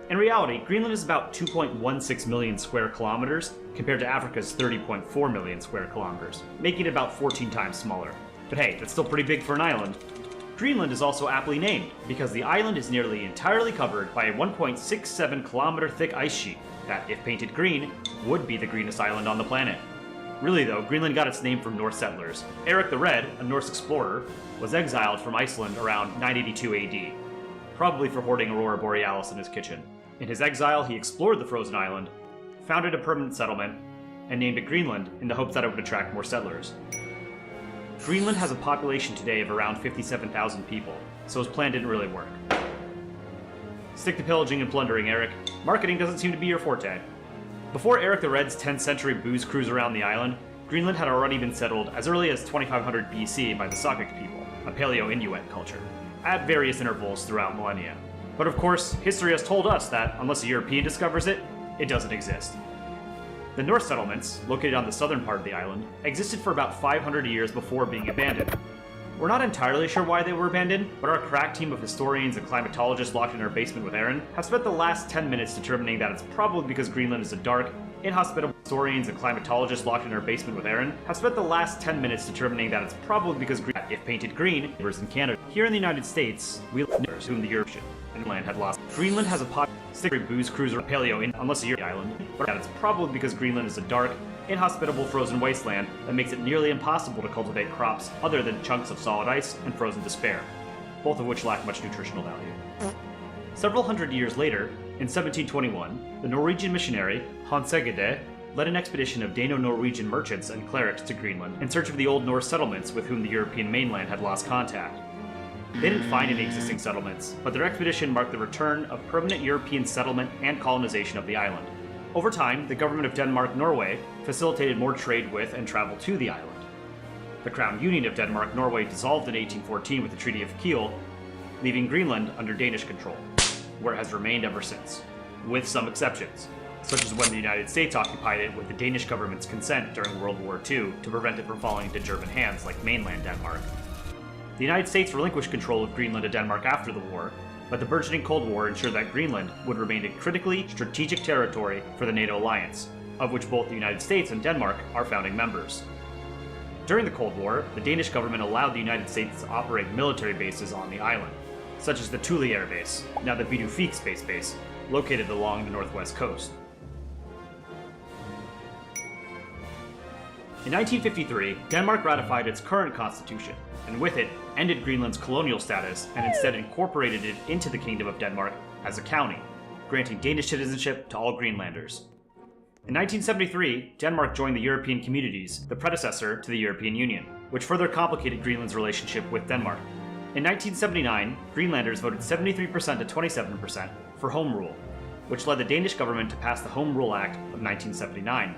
In reality, Greenland is about 2.16 million square kilometers compared to Africa's 30.4 million square kilometers, making it about 14 times smaller. But hey, that's still pretty big for an island. Greenland is also aptly named because the island is nearly entirely covered by a 1.67 kilometer thick ice sheet that, if painted green, would be the greenest island on the planet. Really though, Greenland got its name from Norse settlers. Eric the Red, a Norse explorer, was exiled from Iceland around 982 AD, probably for hoarding Aurora Borealis in his kitchen. In his exile, he explored the frozen island, founded a permanent settlement, and named it Greenland in the hopes that it would attract more settlers. Greenland has a population today of around 57,000 people, so his plan didn't really work. Stick to pillaging and plundering, Eric. Marketing doesn't seem to be your forte. Before Eric the Red's 10th century booze cruise around the island, Greenland had already been settled as early as 2500 BC by the Saukik people, a Paleo-Inuit culture, at various intervals throughout millennia. But of course, history has told us that, unless a European discovers it, it doesn't exist. The Norse settlements, located on the southern part of the island, existed for about 500 years before being abandoned. We're not entirely sure why they were abandoned, but our crack team of historians and climatologists locked in our basement with Aaron have spent the last 10 minutes determining that it's probably because Greenland is a dark, inhospitable. Historians and climatologists locked in our basement with Aaron have spent the last 10 minutes determining that it's probably because if painted green, neighbors in Canada. Here in the United States, we live whom the European land had lost. Greenland has a popular booze cruiser paleo in unless you're the island, but it's probably because Greenland is a dark, inhospitable frozen wasteland that makes it nearly impossible to cultivate crops other than chunks of solid ice and frozen despair, both of which lack much nutritional value. Several hundred years later, in 1721, the Norwegian missionary Hans Egede led an expedition of Dano-Norwegian merchants and clerics to Greenland in search of the old Norse settlements with whom the European mainland had lost contact. They didn't find any existing settlements, but their expedition marked the return of permanent European settlement and colonization of the island. Over time, the government of Denmark-Norway facilitated more trade with and travel to the island. The Crown Union of Denmark-Norway dissolved in 1814 with the Treaty of Kiel, leaving Greenland under Danish control, where it has remained ever since, with some exceptions, such as when the United States occupied it with the Danish government's consent during World War II to prevent it from falling into German hands like mainland Denmark. The United States relinquished control of Greenland to Denmark after the war, but the burgeoning Cold War ensured that Greenland would remain a critically strategic territory for the NATO alliance, of which both the United States and Denmark are founding members. During the Cold War, the Danish government allowed the United States to operate military bases on the island, such as the Thule Air Base, now the Bidufik Space Base, located along the northwest coast. In 1953, Denmark ratified its current constitution, and with it, ended Greenland's colonial status and instead incorporated it into the Kingdom of Denmark as a county, granting Danish citizenship to all Greenlanders. In 1973, Denmark joined the European Communities, the predecessor to the European Union, which further complicated Greenland's relationship with Denmark. In 1979, Greenlanders voted 73% to 27% for Home Rule, which led the Danish government to pass the Home Rule Act of 1979,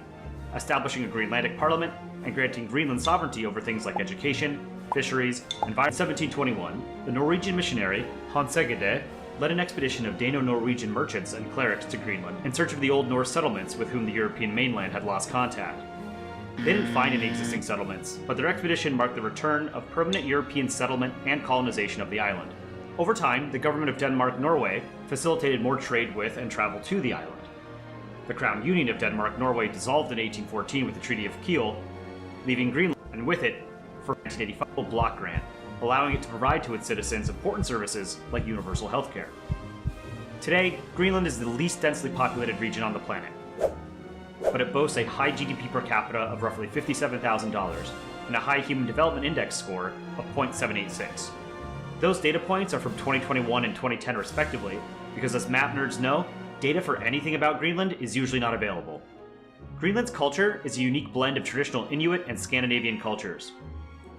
establishing a Greenlandic parliament and granting Greenland sovereignty over things like education, fisheries, and in 1721, the Norwegian missionary Hans Egede led an expedition of Dano-Norwegian merchants and clerics to Greenland in search of the old Norse settlements with whom the European mainland had lost contact. They didn't find any existing settlements, but their expedition marked the return of permanent European settlement and colonization of the island. Over time, the government of Denmark-Norway facilitated more trade with and travel to the island. The Crown Union of Denmark-Norway dissolved in 1814 with the Treaty of Kiel, leaving Greenland, and with it, for 1985 block grant, allowing it to provide to its citizens important services like universal health care. Today, Greenland is the least densely populated region on the planet. but it boasts a high GDP per capita of roughly $57,000 and a high Human Development Index score of 0.786. Those data points are from 2021 and 2010 respectively, because as map nerds know, data for anything about Greenland is usually not available. Greenland's culture is a unique blend of traditional Inuit and Scandinavian cultures.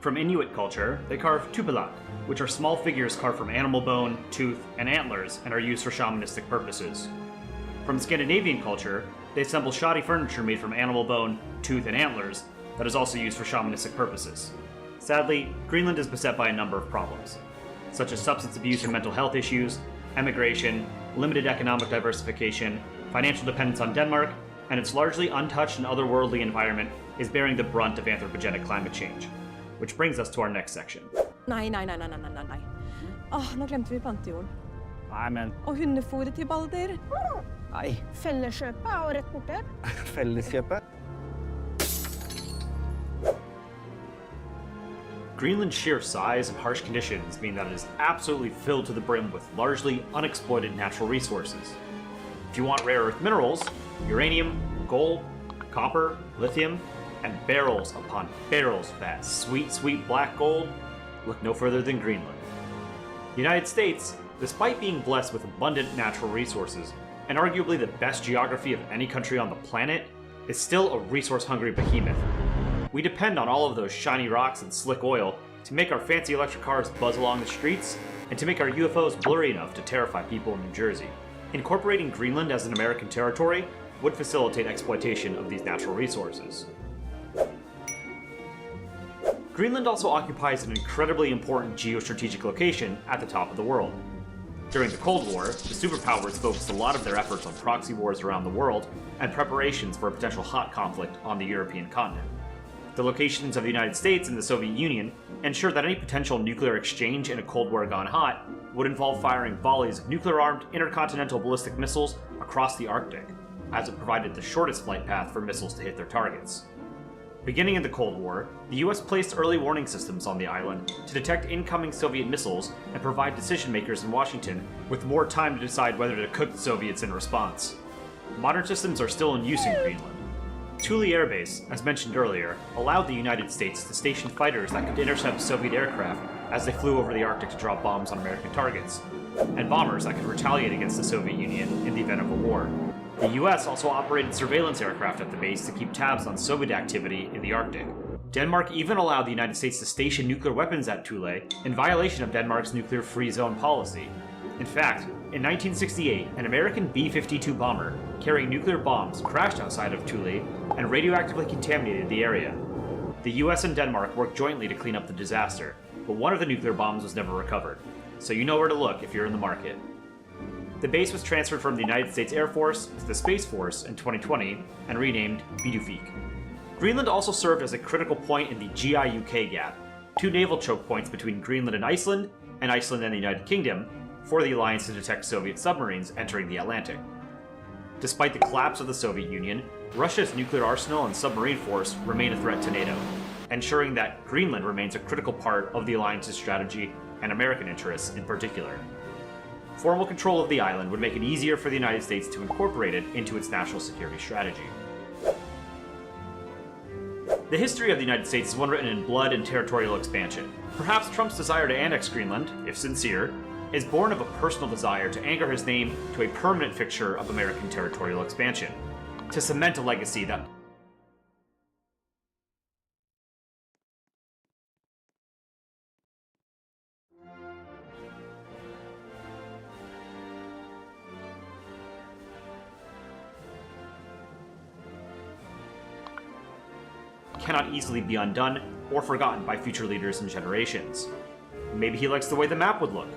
From Inuit culture, they carve tupilak, which are small figures carved from animal bone, tooth, and antlers and are used for shamanistic purposes. From Scandinavian culture, they assemble shoddy furniture made from animal bone, tooth, and antlers that is also used for shamanistic purposes. Sadly, Greenland is beset by a number of problems, such as substance abuse and mental health issues, emigration, limited economic diversification, financial dependence on Denmark, and its largely untouched and otherworldly environment is bearing the brunt of anthropogenic climate change. Which brings us to our next section. Nei. Nå glemte vi plantejorden. Nei, men... Og hundefôret til Balder. Nei. Felleskjøpet er jo rett borte. Felleskjøpet? Greenland's sheer size and harsh conditions mean that it is absolutely filled to the brim with largely unexploited natural resources. If you want rare earth minerals, uranium, gold, copper, lithium, and barrels upon barrels of that sweet, sweet black gold, look no further than Greenland. The United States, despite being blessed with abundant natural resources, and arguably the best geography of any country on the planet, is still a resource-hungry behemoth. We depend on all of those shiny rocks and slick oil to make our fancy electric cars buzz along the streets, and to make our UFOs blurry enough to terrify people in New Jersey. Incorporating Greenland as an American territory would facilitate exploitation of these natural resources. Greenland also occupies an incredibly important geostrategic location at the top of the world. During the Cold War, the superpowers focused a lot of their efforts on proxy wars around the world and preparations for a potential hot conflict on the European continent. The locations of the United States and the Soviet Union ensured that any potential nuclear exchange in a Cold War gone hot would involve firing volleys of nuclear-armed intercontinental ballistic missiles across the Arctic, as it provided the shortest flight path for missiles to hit their targets. Beginning in the Cold War, the US placed early warning systems on the island to detect incoming Soviet missiles and provide decision-makers in Washington with more time to decide whether to cook the Soviets in response. Modern systems are still in use in Greenland. Thule Air Base, as mentioned earlier, allowed the United States to station fighters that could intercept Soviet aircraft as they flew over the Arctic to drop bombs on American targets, and bombers that could retaliate against the Soviet Union in the event of a war. The US also operated surveillance aircraft at the base to keep tabs on Soviet activity in the Arctic. Denmark even allowed the United States to station nuclear weapons at Thule in violation of Denmark's nuclear-free zone policy. In fact, in 1968, an American B-52 bomber carrying nuclear bombs crashed outside of Thule and radioactively contaminated the area. The US and Denmark worked jointly to clean up the disaster, but one of the nuclear bombs was never recovered, so you know where to look if you're in the market. The base was transferred from the United States Air Force to the Space Force in 2020 and renamed Bidufik. Greenland also served as a critical point in the GI-UK gap, two naval choke points between Greenland and Iceland and the United Kingdom, for the alliance to detect Soviet submarines entering the Atlantic. Despite the collapse of the Soviet Union, Russia's nuclear arsenal and submarine force remain a threat to NATO, ensuring that Greenland remains a critical part of the alliance's strategy and American interests in particular. Formal control of the island would make it easier for the United States to incorporate it into its national security strategy. The history of the United States is one written in blood and territorial expansion. Perhaps Trump's desire to annex Greenland, if sincere, is born of a personal desire to anchor his name to a permanent fixture of American territorial expansion, to cement a legacy that cannot easily be undone or forgotten by future leaders and generations. Maybe he likes the way the map would look.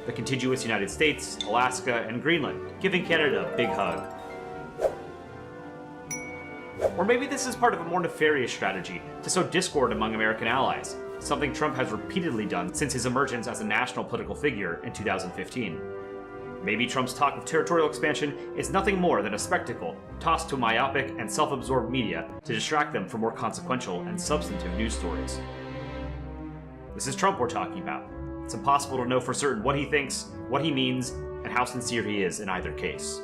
The contiguous United States, Alaska, and Greenland, giving Canada a big hug. Or maybe this is part of a more nefarious strategy to sow discord among American allies, something Trump has repeatedly done since his emergence as a national political figure in 2015. Maybe Trump's talk of territorial expansion is nothing more than a spectacle tossed to myopic and self-absorbed media to distract them from more consequential and substantive news stories. This is Trump we're talking about. It's impossible to know for certain what he thinks, what he means, and how sincere he is in either case.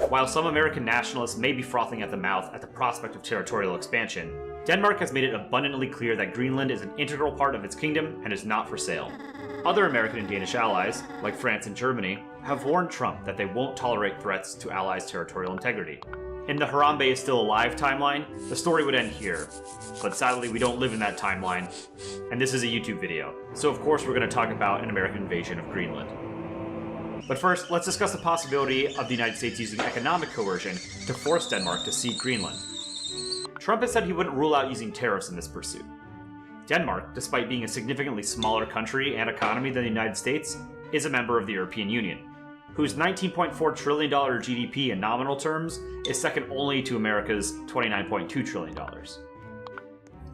While some American nationalists may be frothing at the mouth at the prospect of territorial expansion, Denmark has made it abundantly clear that Greenland is an integral part of its kingdom and is not for sale. Other American and Danish allies, like France and Germany, have warned Trump that they won't tolerate threats to allies' territorial integrity. In the Harambe is still alive timeline, the story would end here. But sadly, we don't live in that timeline, and this is a YouTube video, so of course we're going to talk about an American invasion of Greenland. But first, let's discuss the possibility of the United States using economic coercion to force Denmark to cede Greenland. Trump has said he wouldn't rule out using tariffs in this pursuit. Denmark, despite being a significantly smaller country and economy than the United States, is a member of the European Union, whose $19.4 trillion GDP in nominal terms is second only to America's $29.2 trillion.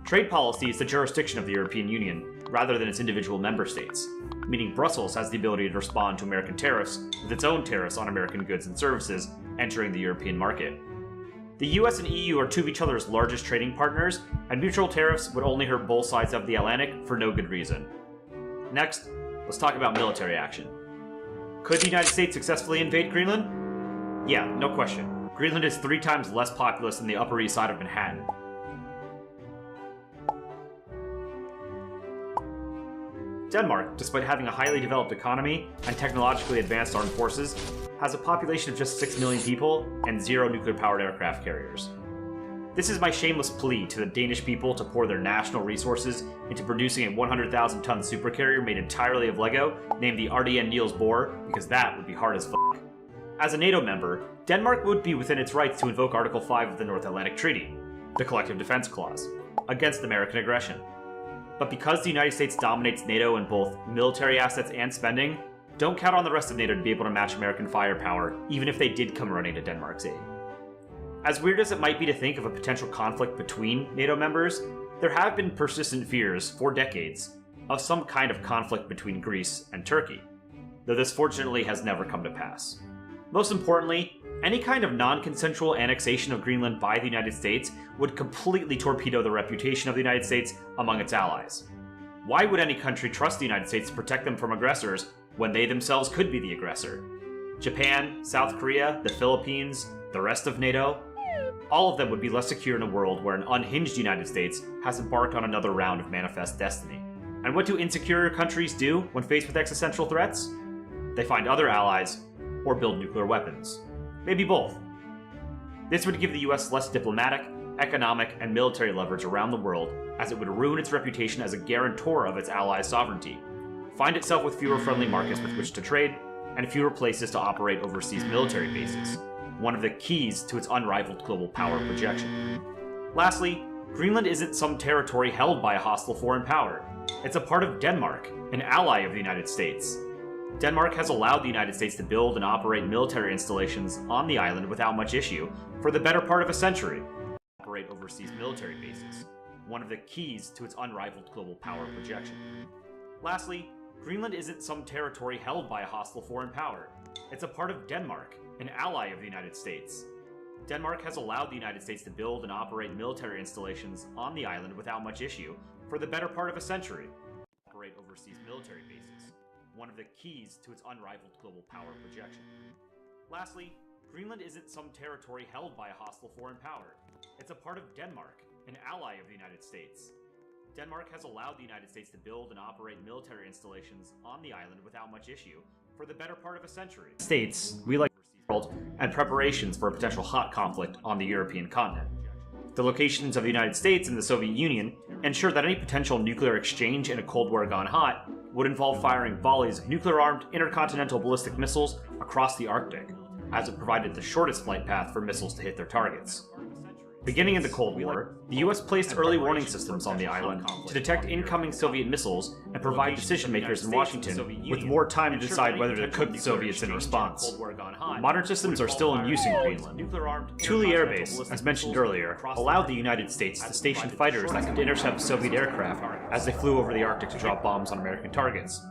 Trade policy is the jurisdiction of the European Union, rather than its individual member states, meaning Brussels has the ability to respond to American tariffs with its own tariffs on American goods and services entering the European market. The US and EU are two of each other's largest trading partners, and mutual tariffs would only hurt both sides of the Atlantic for no good reason. Next, let's talk about military action. Could the United States successfully invade Greenland? Yeah, no question. Greenland is 3 times less populous than the Upper East Side of Manhattan. Denmark, despite having a highly developed economy and technologically advanced armed forces, has a population of just 6 million people and 0 nuclear-powered aircraft carriers. This is my shameless plea to the Danish people to pour their national resources into producing a 100,000-ton supercarrier made entirely of Lego, named the RDN Niels Bohr, because that would be hard as fuck. As a NATO member, Denmark would be within its rights to invoke Article 5 of the North Atlantic Treaty, the Collective Defense Clause, against American aggression. But because the United States dominates NATO in both military assets and spending, don't count on the rest of NATO to be able to match American firepower, even if they did come running to Denmark's aid. As weird as it might be to think of a potential conflict between NATO members, there have been persistent fears for decades of some kind of conflict between Greece and Turkey, though this fortunately has never come to pass. Most importantly, any kind of non-consensual annexation of Greenland by the United States would completely torpedo the reputation of the United States among its allies. Why would any country trust the United States to protect them from aggressors when they themselves could be the aggressor? Japan, South Korea, the Philippines, the rest of NATO? All of them would be less secure in a world where an unhinged United States has embarked on another round of manifest destiny. And what do insecure countries do when faced with existential threats? They find other allies or build nuclear weapons. Maybe both. This would give the US less diplomatic, economic, and military leverage around the world, as it would ruin its reputation as a guarantor of its allies' sovereignty, find itself with fewer friendly markets with which to trade, and fewer places to operate overseas military bases, one of the keys to its unrivaled global power projection. Lastly, Greenland isn't some territory held by a hostile foreign power. It's a part of Denmark, an ally of the United States. Denmark has allowed the United States to build and operate military installations on the island without much issue for the better part of a century. Operate overseas military bases, one of the keys to its unrivaled global power projection. Lastly, Greenland isn't some territory held by a hostile foreign power. It's a part of Denmark, an ally of the United States. Denmark has allowed the United States to build and operate military installations on the island without much issue for the better part of a century. Operate overseas military bases, one of the keys to its unrivaled global power projection. Lastly, Greenland isn't some territory held by a hostile foreign power. It's a part of Denmark, an ally of the United States. Denmark has allowed the United States to build and operate military installations on the island without much issue for the better part of a century. States, we like the world, and preparations for a potential hot conflict on the European continent. The locations of the United States and the Soviet Union ensure that any potential nuclear exchange in a Cold War gone hot would involve firing volleys of nuclear-armed intercontinental ballistic missiles across the Arctic, as it provided the shortest flight path for missiles to hit their targets. Beginning in the Cold War, the US placed early warning systems on the island to detect incoming Soviet missiles and provide decision-makers in Washington with more time to decide whether to cook the Soviets in response. Modern systems are still in use in Greenland. Thule Air Base, as mentioned earlier, allowed the United States to station fighters that could intercept Soviet aircraft as they flew over the Arctic to drop bombs on American targets,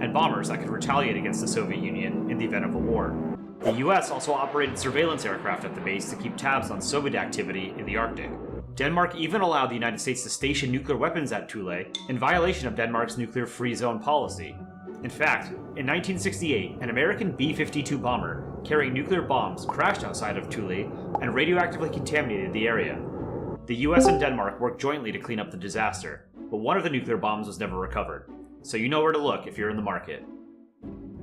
and bombers that could retaliate against the Soviet Union in the event of a war. The US also operated surveillance aircraft at the base to keep tabs on Soviet activity in the Arctic. Denmark even allowed the United States to station nuclear weapons at Thule in violation of Denmark's nuclear-free zone policy. In fact, In 1968, an American B-52 bomber carrying nuclear bombs crashed outside of Thule and radioactively contaminated the area. The US and Denmark worked jointly to clean up the disaster, but one of the nuclear bombs was never recovered, so you know where to look if you're in the market.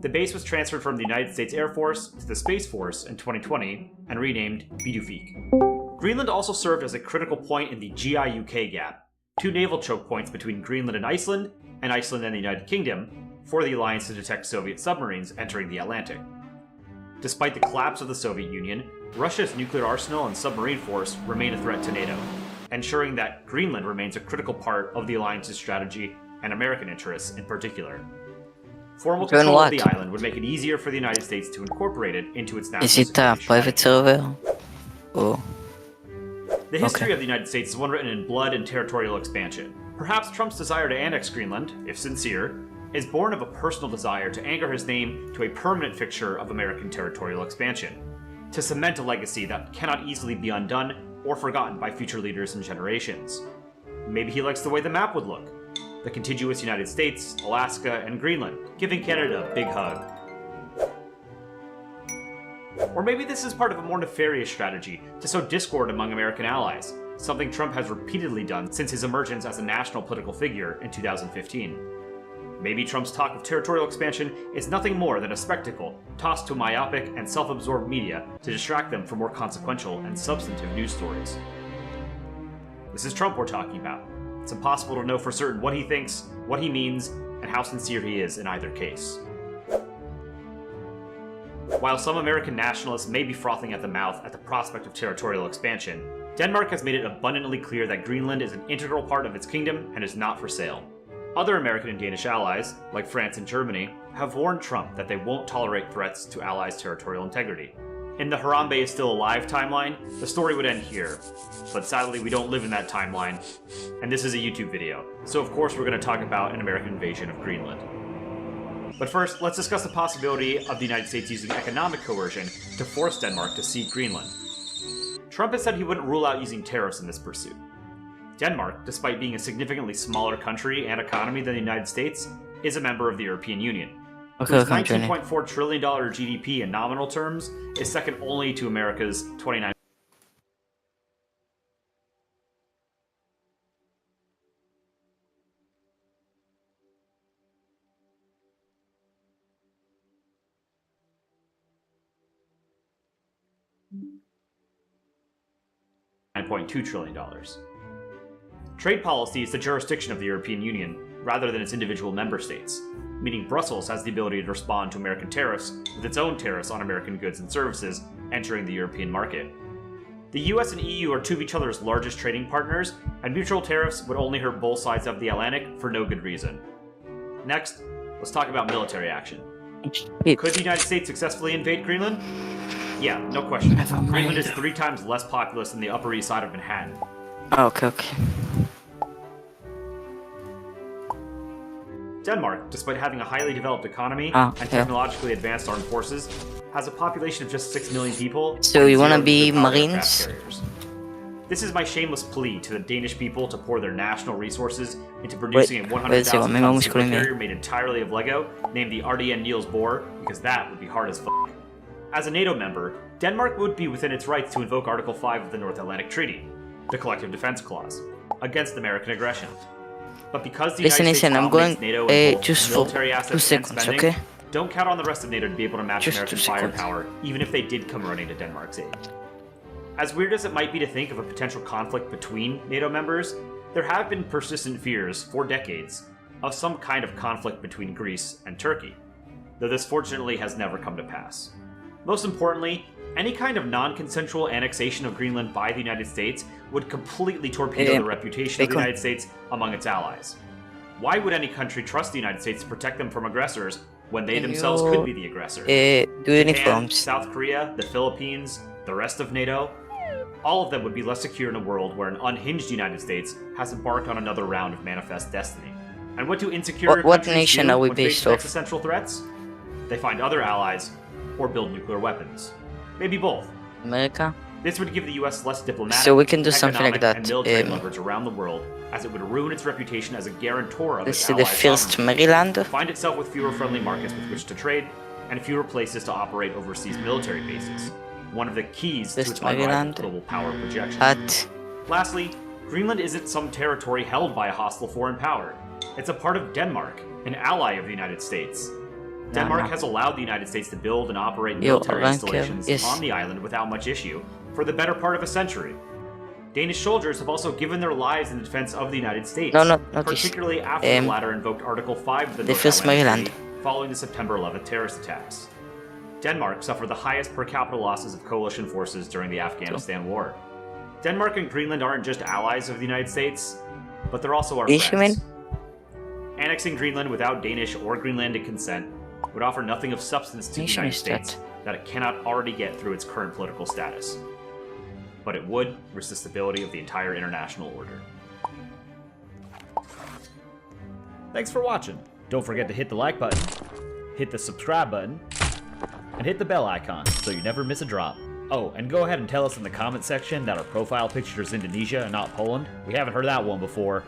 The base was transferred from the United States Air Force to the Space Force in 2020 and renamed Bidufik. Greenland also served as a critical point in the GI-UK gap, two naval choke points between Greenland and Iceland and the United Kingdom, for the alliance to detect Soviet submarines entering the Atlantic. Despite the collapse of the Soviet Union, Russia's nuclear arsenal and submarine force remain a threat to NATO, ensuring that Greenland remains a critical part of the alliance's strategy and American interests in particular. Formal control of the island would make it easier for the United States to incorporate it into its national Is it a private server? Oh. The history of the United States is one written in blood and territorial expansion. Perhaps Trump's desire to annex Greenland, if sincere, is born of a personal desire to anchor his name to a permanent fixture of American territorial expansion, to cement a legacy that cannot easily be undone or forgotten by future leaders and generations. Maybe he likes the way the map would look. The contiguous United States, Alaska, and Greenland, giving Canada a big hug. Or maybe this is part of a more nefarious strategy to sow discord among American allies, something Trump has repeatedly done since his emergence as a national political figure in 2015. Maybe Trump's talk of territorial expansion is nothing more than a spectacle tossed to myopic and self-absorbed media to distract them from more consequential and substantive news stories. This is Trump we're talking about. It's impossible to know for certain what he thinks, what he means, and how sincere he is in either case. While some American nationalists may be frothing at the mouth at the prospect of territorial expansion, Denmark has made it abundantly clear that Greenland is an integral part of its kingdom and is not for sale. Other American and Danish allies, like France and Germany, have warned Trump that they won't tolerate threats to allies' territorial integrity. In the Harambe is still alive timeline, the story would end here. But sadly, we don't live in that timeline, and this is a YouTube video, so of course we're going to talk about an American invasion of Greenland. But first, let's discuss the possibility of the United States using economic coercion to force Denmark to cede Greenland. Trump has said he wouldn't rule out using tariffs in this pursuit. Denmark, despite being a significantly smaller country and economy than the United States, is a member of the European Union. Its $19.4 trillion GDP in nominal terms is second only to America's $29 $9.2 trillion. Trade policy is the jurisdiction of the European Union, rather than its individual member states, meaning Brussels has the ability to respond to American tariffs with its own tariffs on American goods and services entering the European market. The US and EU are two of each other's largest trading partners, and mutual tariffs would only hurt both sides of the Atlantic for no good reason. Next, let's talk about military action. Could the United States successfully invade Greenland? Yeah, no question. Greenland is 3 times less populous than the Upper East Side of Manhattan. Okay. Denmark, despite having a highly developed economy and technologically advanced armed forces, has a population of just 6 million people. So you wanna be Marines? This is my shameless plea to the Danish people to pour their national resources into producing a 100,000-ton super carrier made entirely of Lego, named the RDN Niels Bohr, because that would be hard as f***. As a NATO member, Denmark would be within its rights to invoke Article 5 of the North Atlantic Treaty, the Collective Defense Clause, against American aggression. But because the United States dominates NATO in both military assets and spending, don't count on the rest of NATO to be able to match American firepower, even if they did come running to Denmark's aid. As weird as it might be to think of a potential conflict between NATO members, there have been persistent fears for decades of some kind of conflict between Greece and Turkey, though this fortunately has never come to pass. Most importantly, any kind of non-consensual annexation of Greenland by the United States would completely torpedo the reputation of the United States among its allies. Why would any country trust the United States to protect them from aggressors when they themselves could be the aggressor? Japan, South Korea, the Philippines, the rest of NATO, all of them would be less secure in a world where an unhinged United States has embarked on another round of manifest destiny. And what do insecure countries do when faced with existential threats? They find other allies or build nuclear weapons. Maybe both. America? This would give the US less diplomatic, So we can do something like economic, and that. military leverage around the world, as it would ruin its reputation as a guarantor of Let's its see the allies' first sovereignty, Maryland. find itself with fewer friendly markets with which to trade, and fewer places to operate overseas military bases. One of the keys to its unrivaled Maryland. global power projection. At Lastly, Greenland isn't some territory held by a hostile foreign power. It's a part of Denmark, an ally of the United States. Denmark has allowed the United States to build and operate military installations on the island without much issue for the better part of a century. Danish soldiers have also given their lives in defense of the United States, not particularly this. after the latter invoked Article 5 of the North first Atlantic Maryland. Treaty following the September 11th terrorist attacks. Denmark suffered the highest per capita losses of coalition forces during the Afghanistan War. Denmark and Greenland aren't just allies of the United States, but they're also our friends. Annexing Greenland without Danish or Greenlandic consent would offer nothing of substance to the United States that it cannot already get through its current political status. But it would risk the stability of the entire international order. Thanks for watching. Don't forget to hit the like button, hit the subscribe button, and hit the bell icon so you never miss a drop. Oh, and go ahead and tell us in the comment section that our profile picture is Indonesia and not Poland. We haven't heard that one before.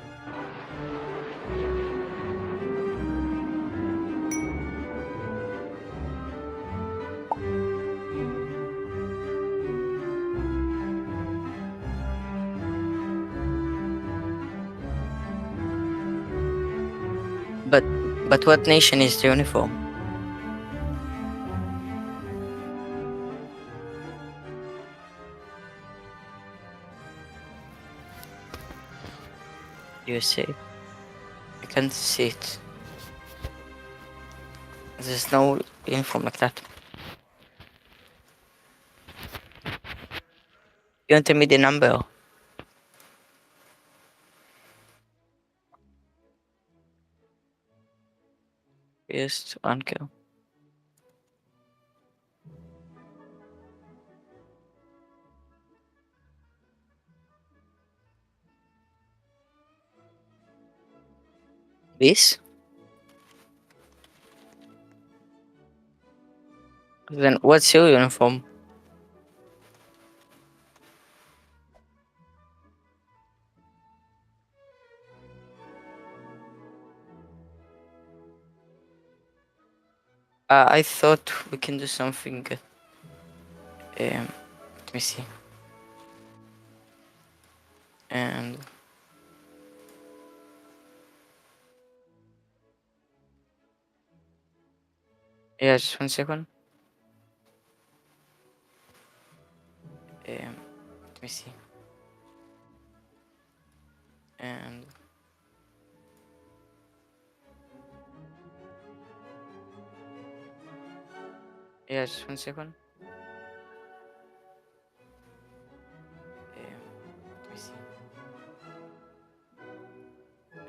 But what nation is the uniform? USA. I can't see it. There's no uniform like that. You want to tell me the number? Yes, anchor. This? Then what's your uniform? I thought we can do something. Let me see. And yeah, just 1 second. Let me see. And yeah, just 1 second. Let me see. And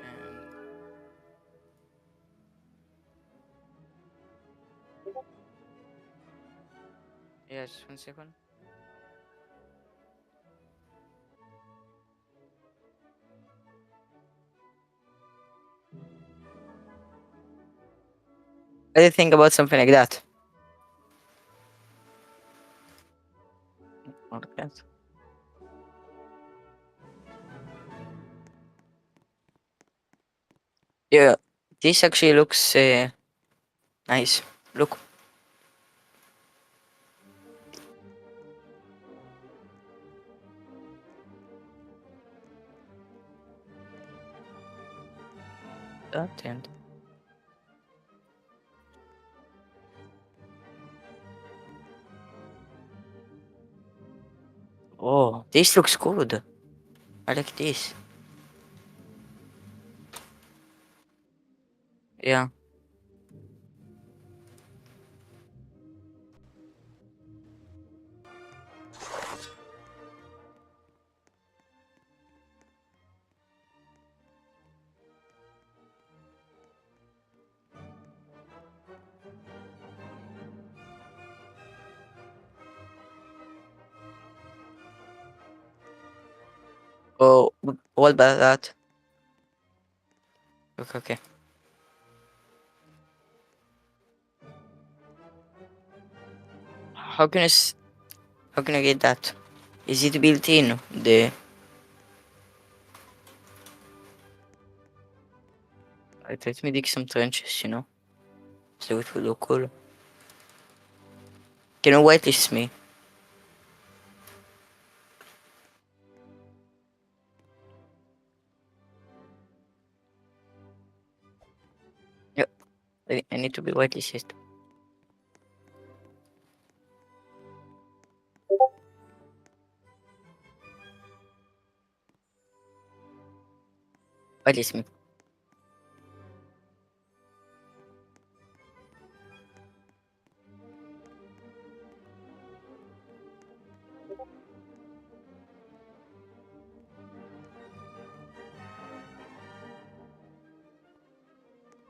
yeah, just 1 second. What do you think about something like that? Okay. Yeah, this actually looks nice. Look. That and oh, this looks good. I like this. Yeah. Oh, what about that? Okay. How can I get that? Is it built in? Let me dig some trenches, you know? So it will look cool. Can you whitelist me? Yep. I need to be whitelisted. Whitelist me.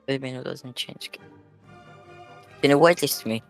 The menu doesn't change. Can you whitelist me?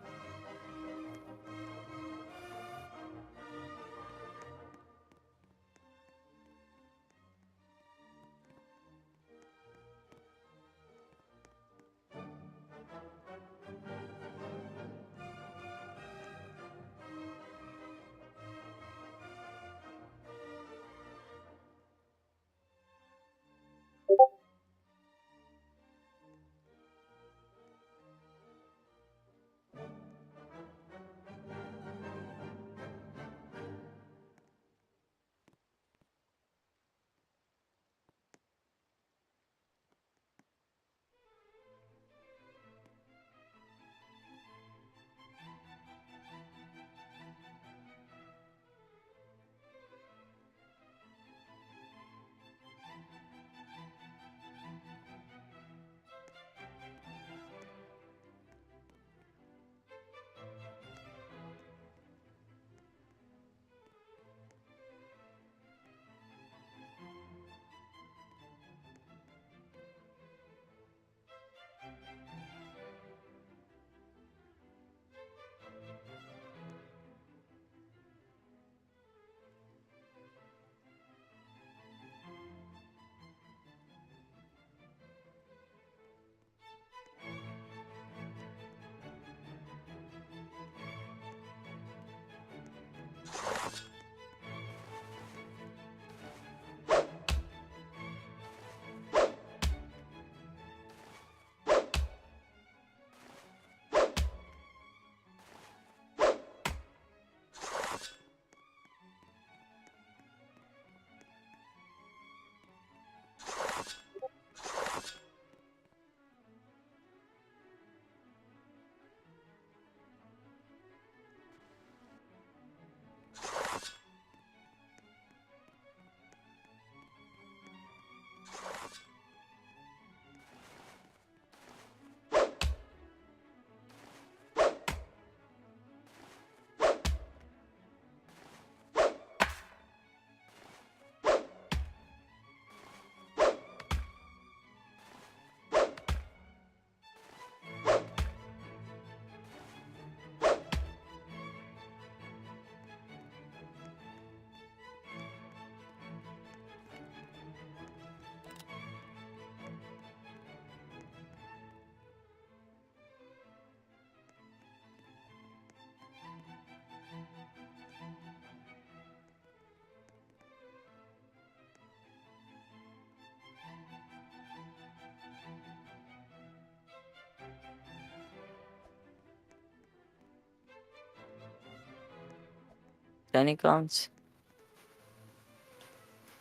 Tiny counts.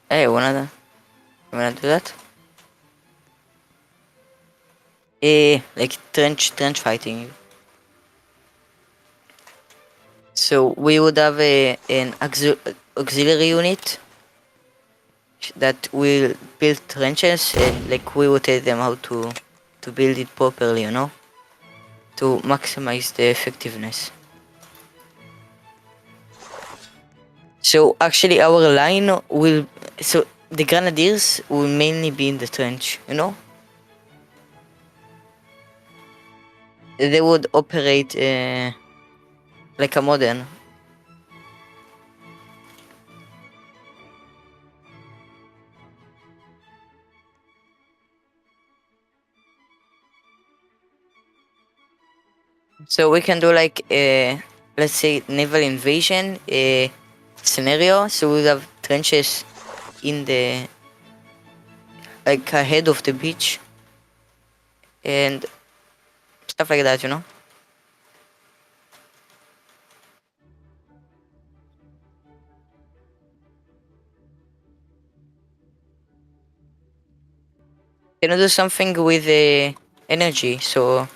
Hey, wanna do that? Like trench fighting. So we would have an auxiliary unit that will build trenches, and like we would tell them how to build it properly, you know, to maximize the effectiveness. So actually our line will, so the grenadiers will mainly be in the trench, you know. They would operate like a modern. So we can do like let's say naval invasion scenario. So we have trenches in the like ahead of the beach and stuff like that, you know. Can I do something with the energy so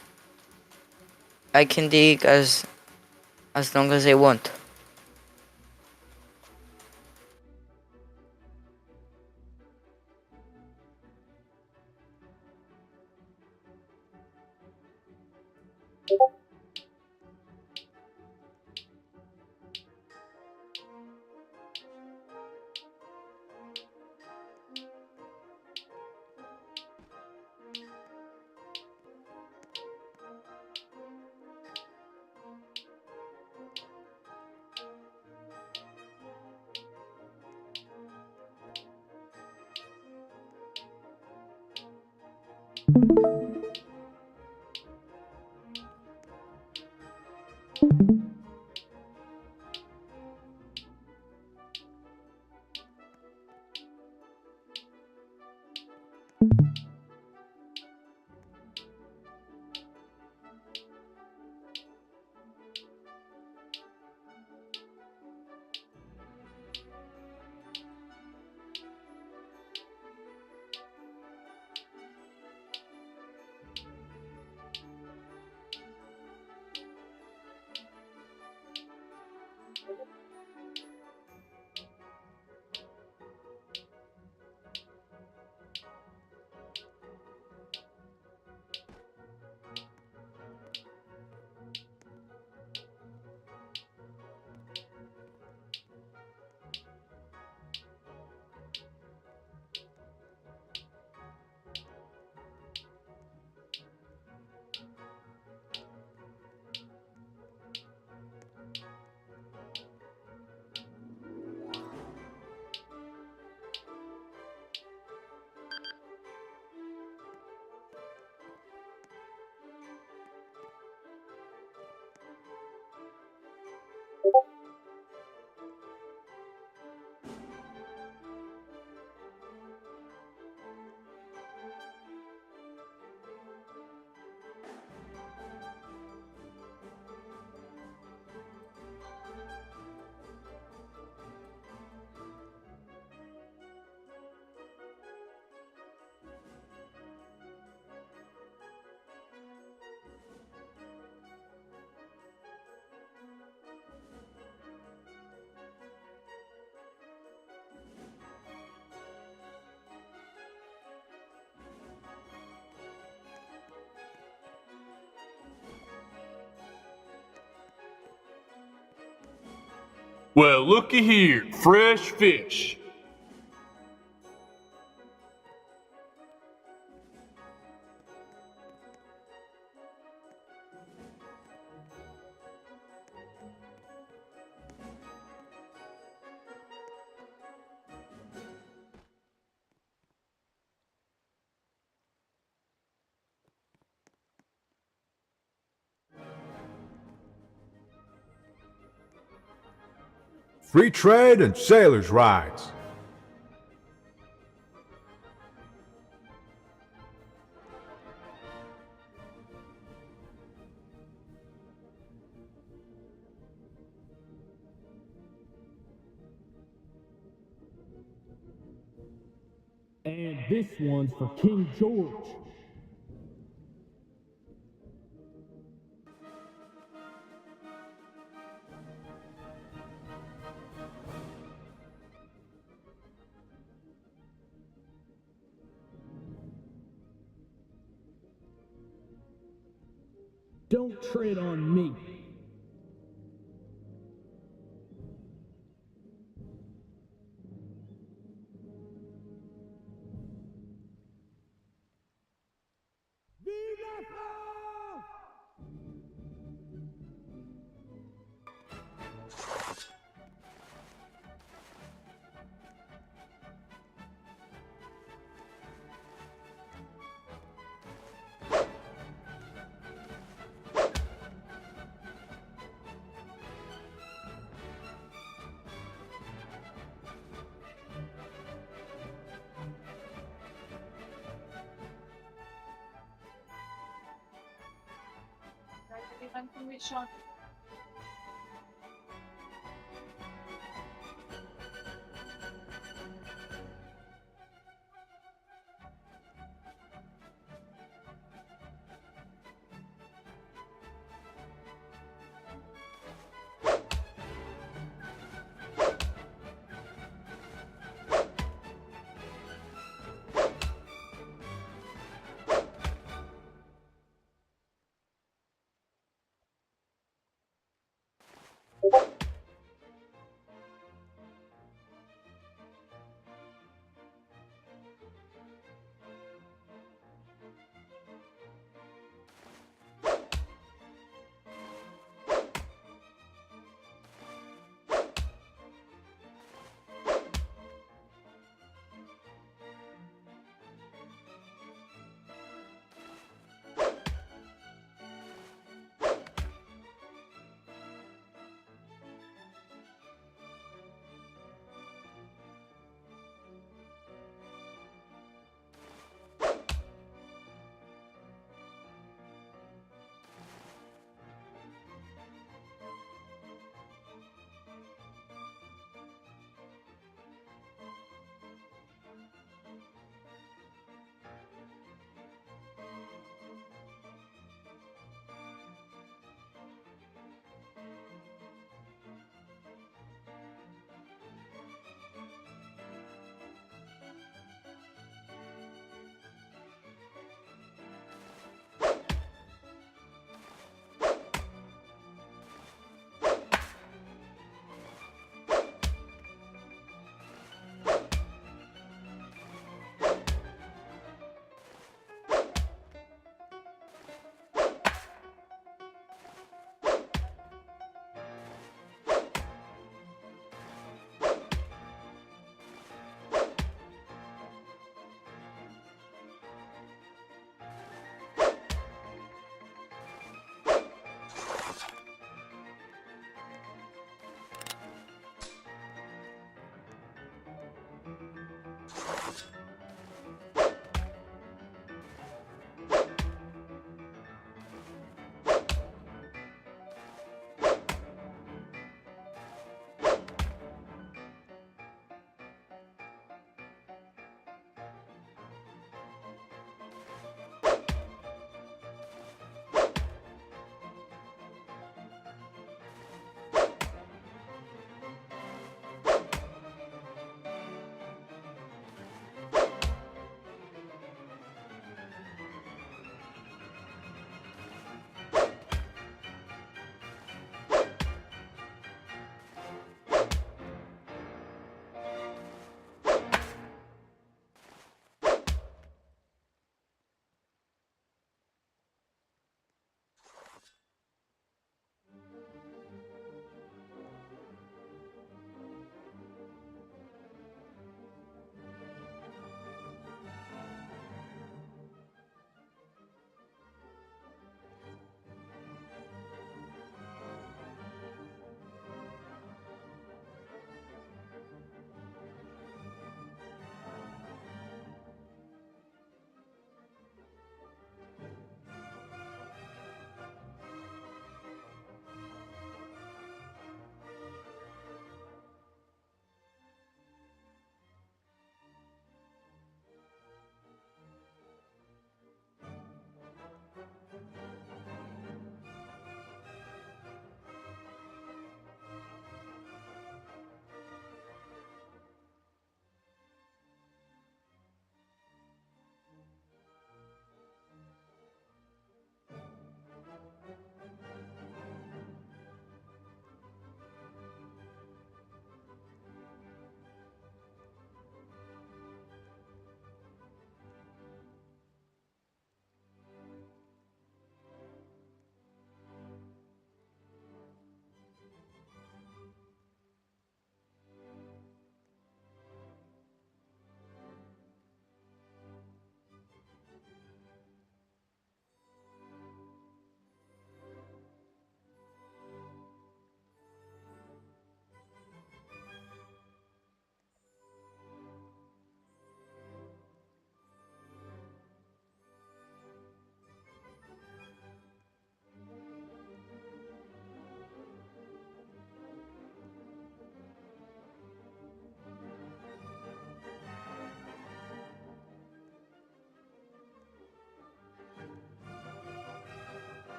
I can dig as long as I want? Well, looky here, fresh fish. Free trade and sailors' rights. And this one's for King George. Don't tread on me.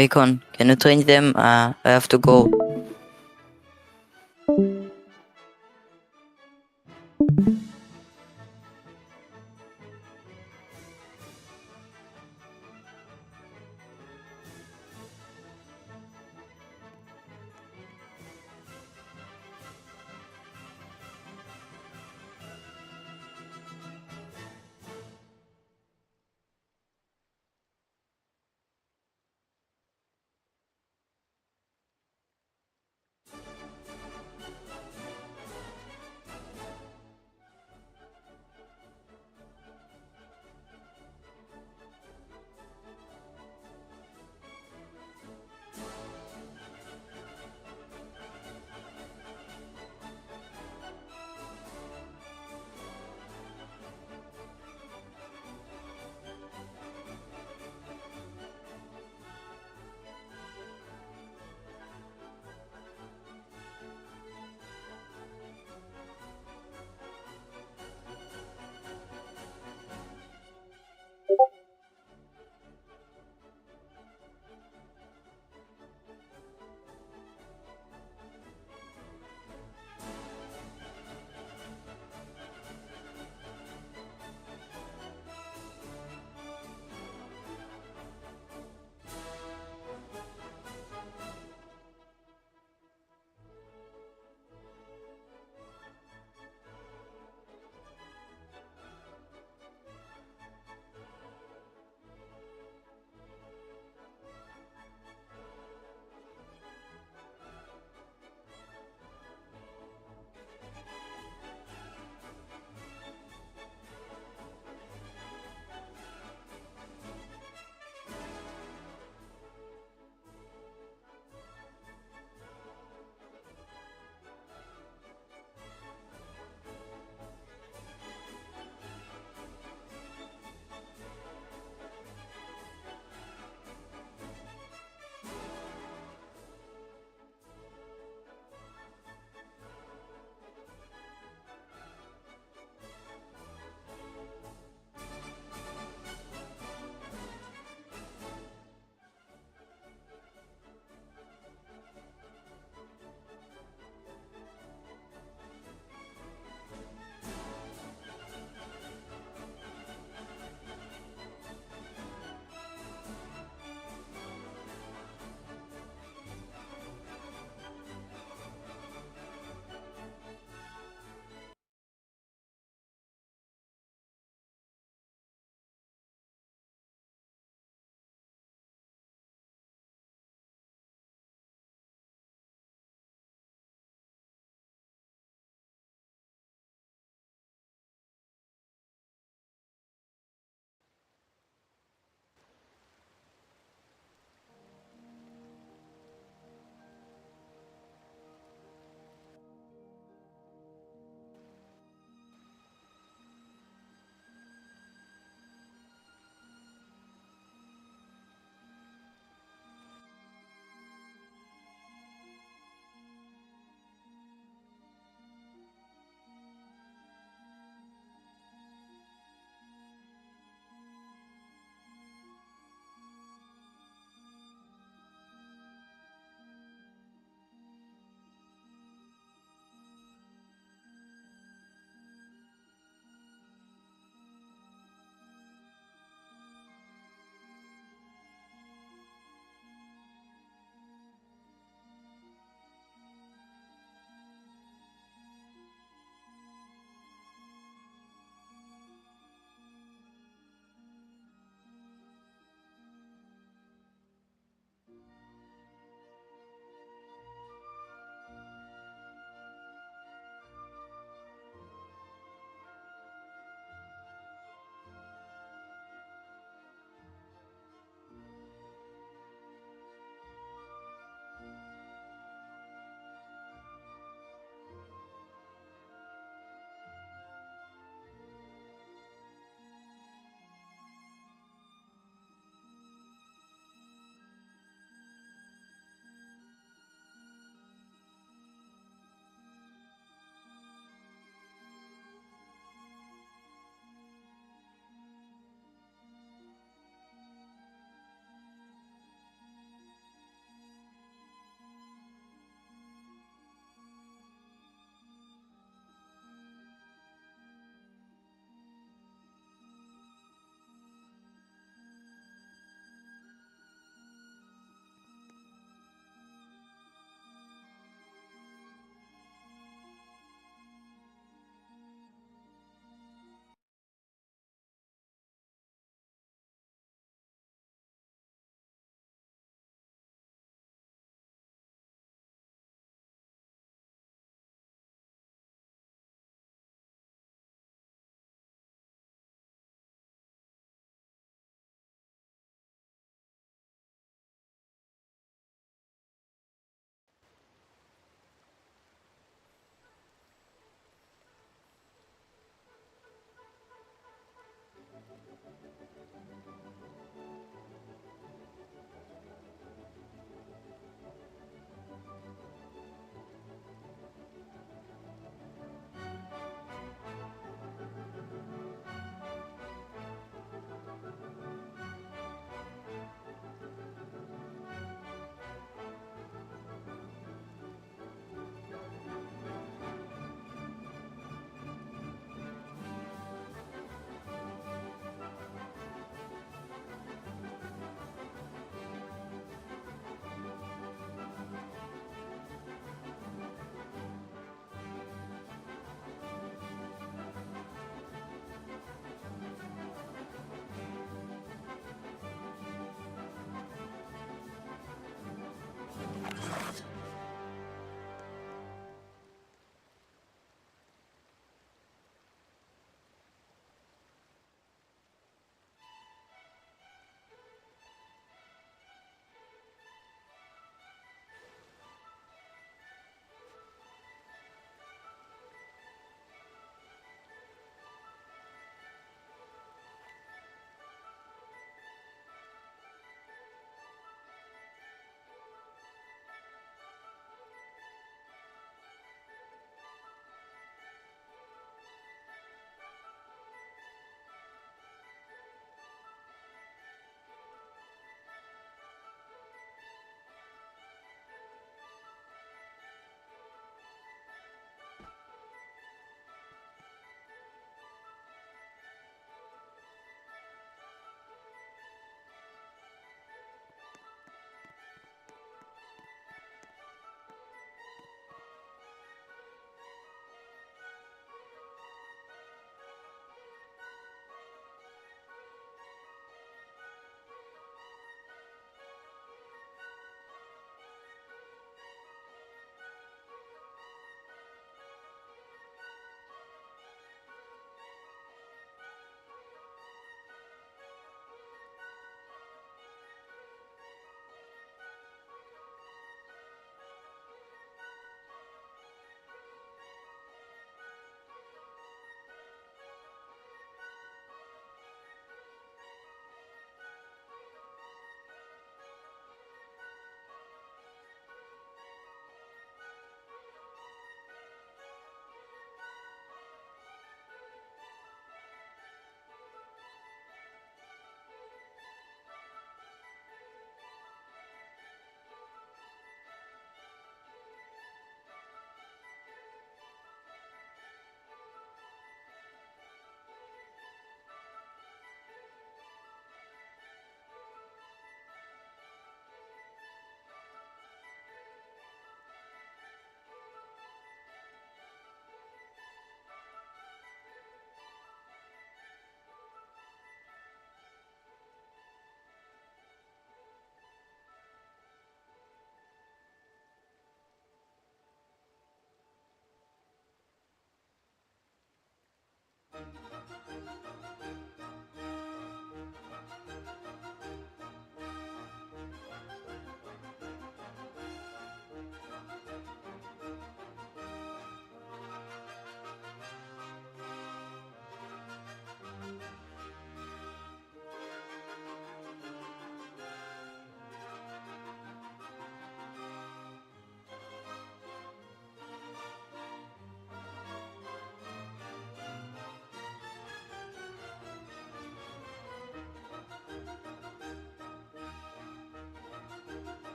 Bacon, can you train them? I have to go.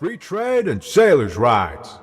Free trade and sailors' rights.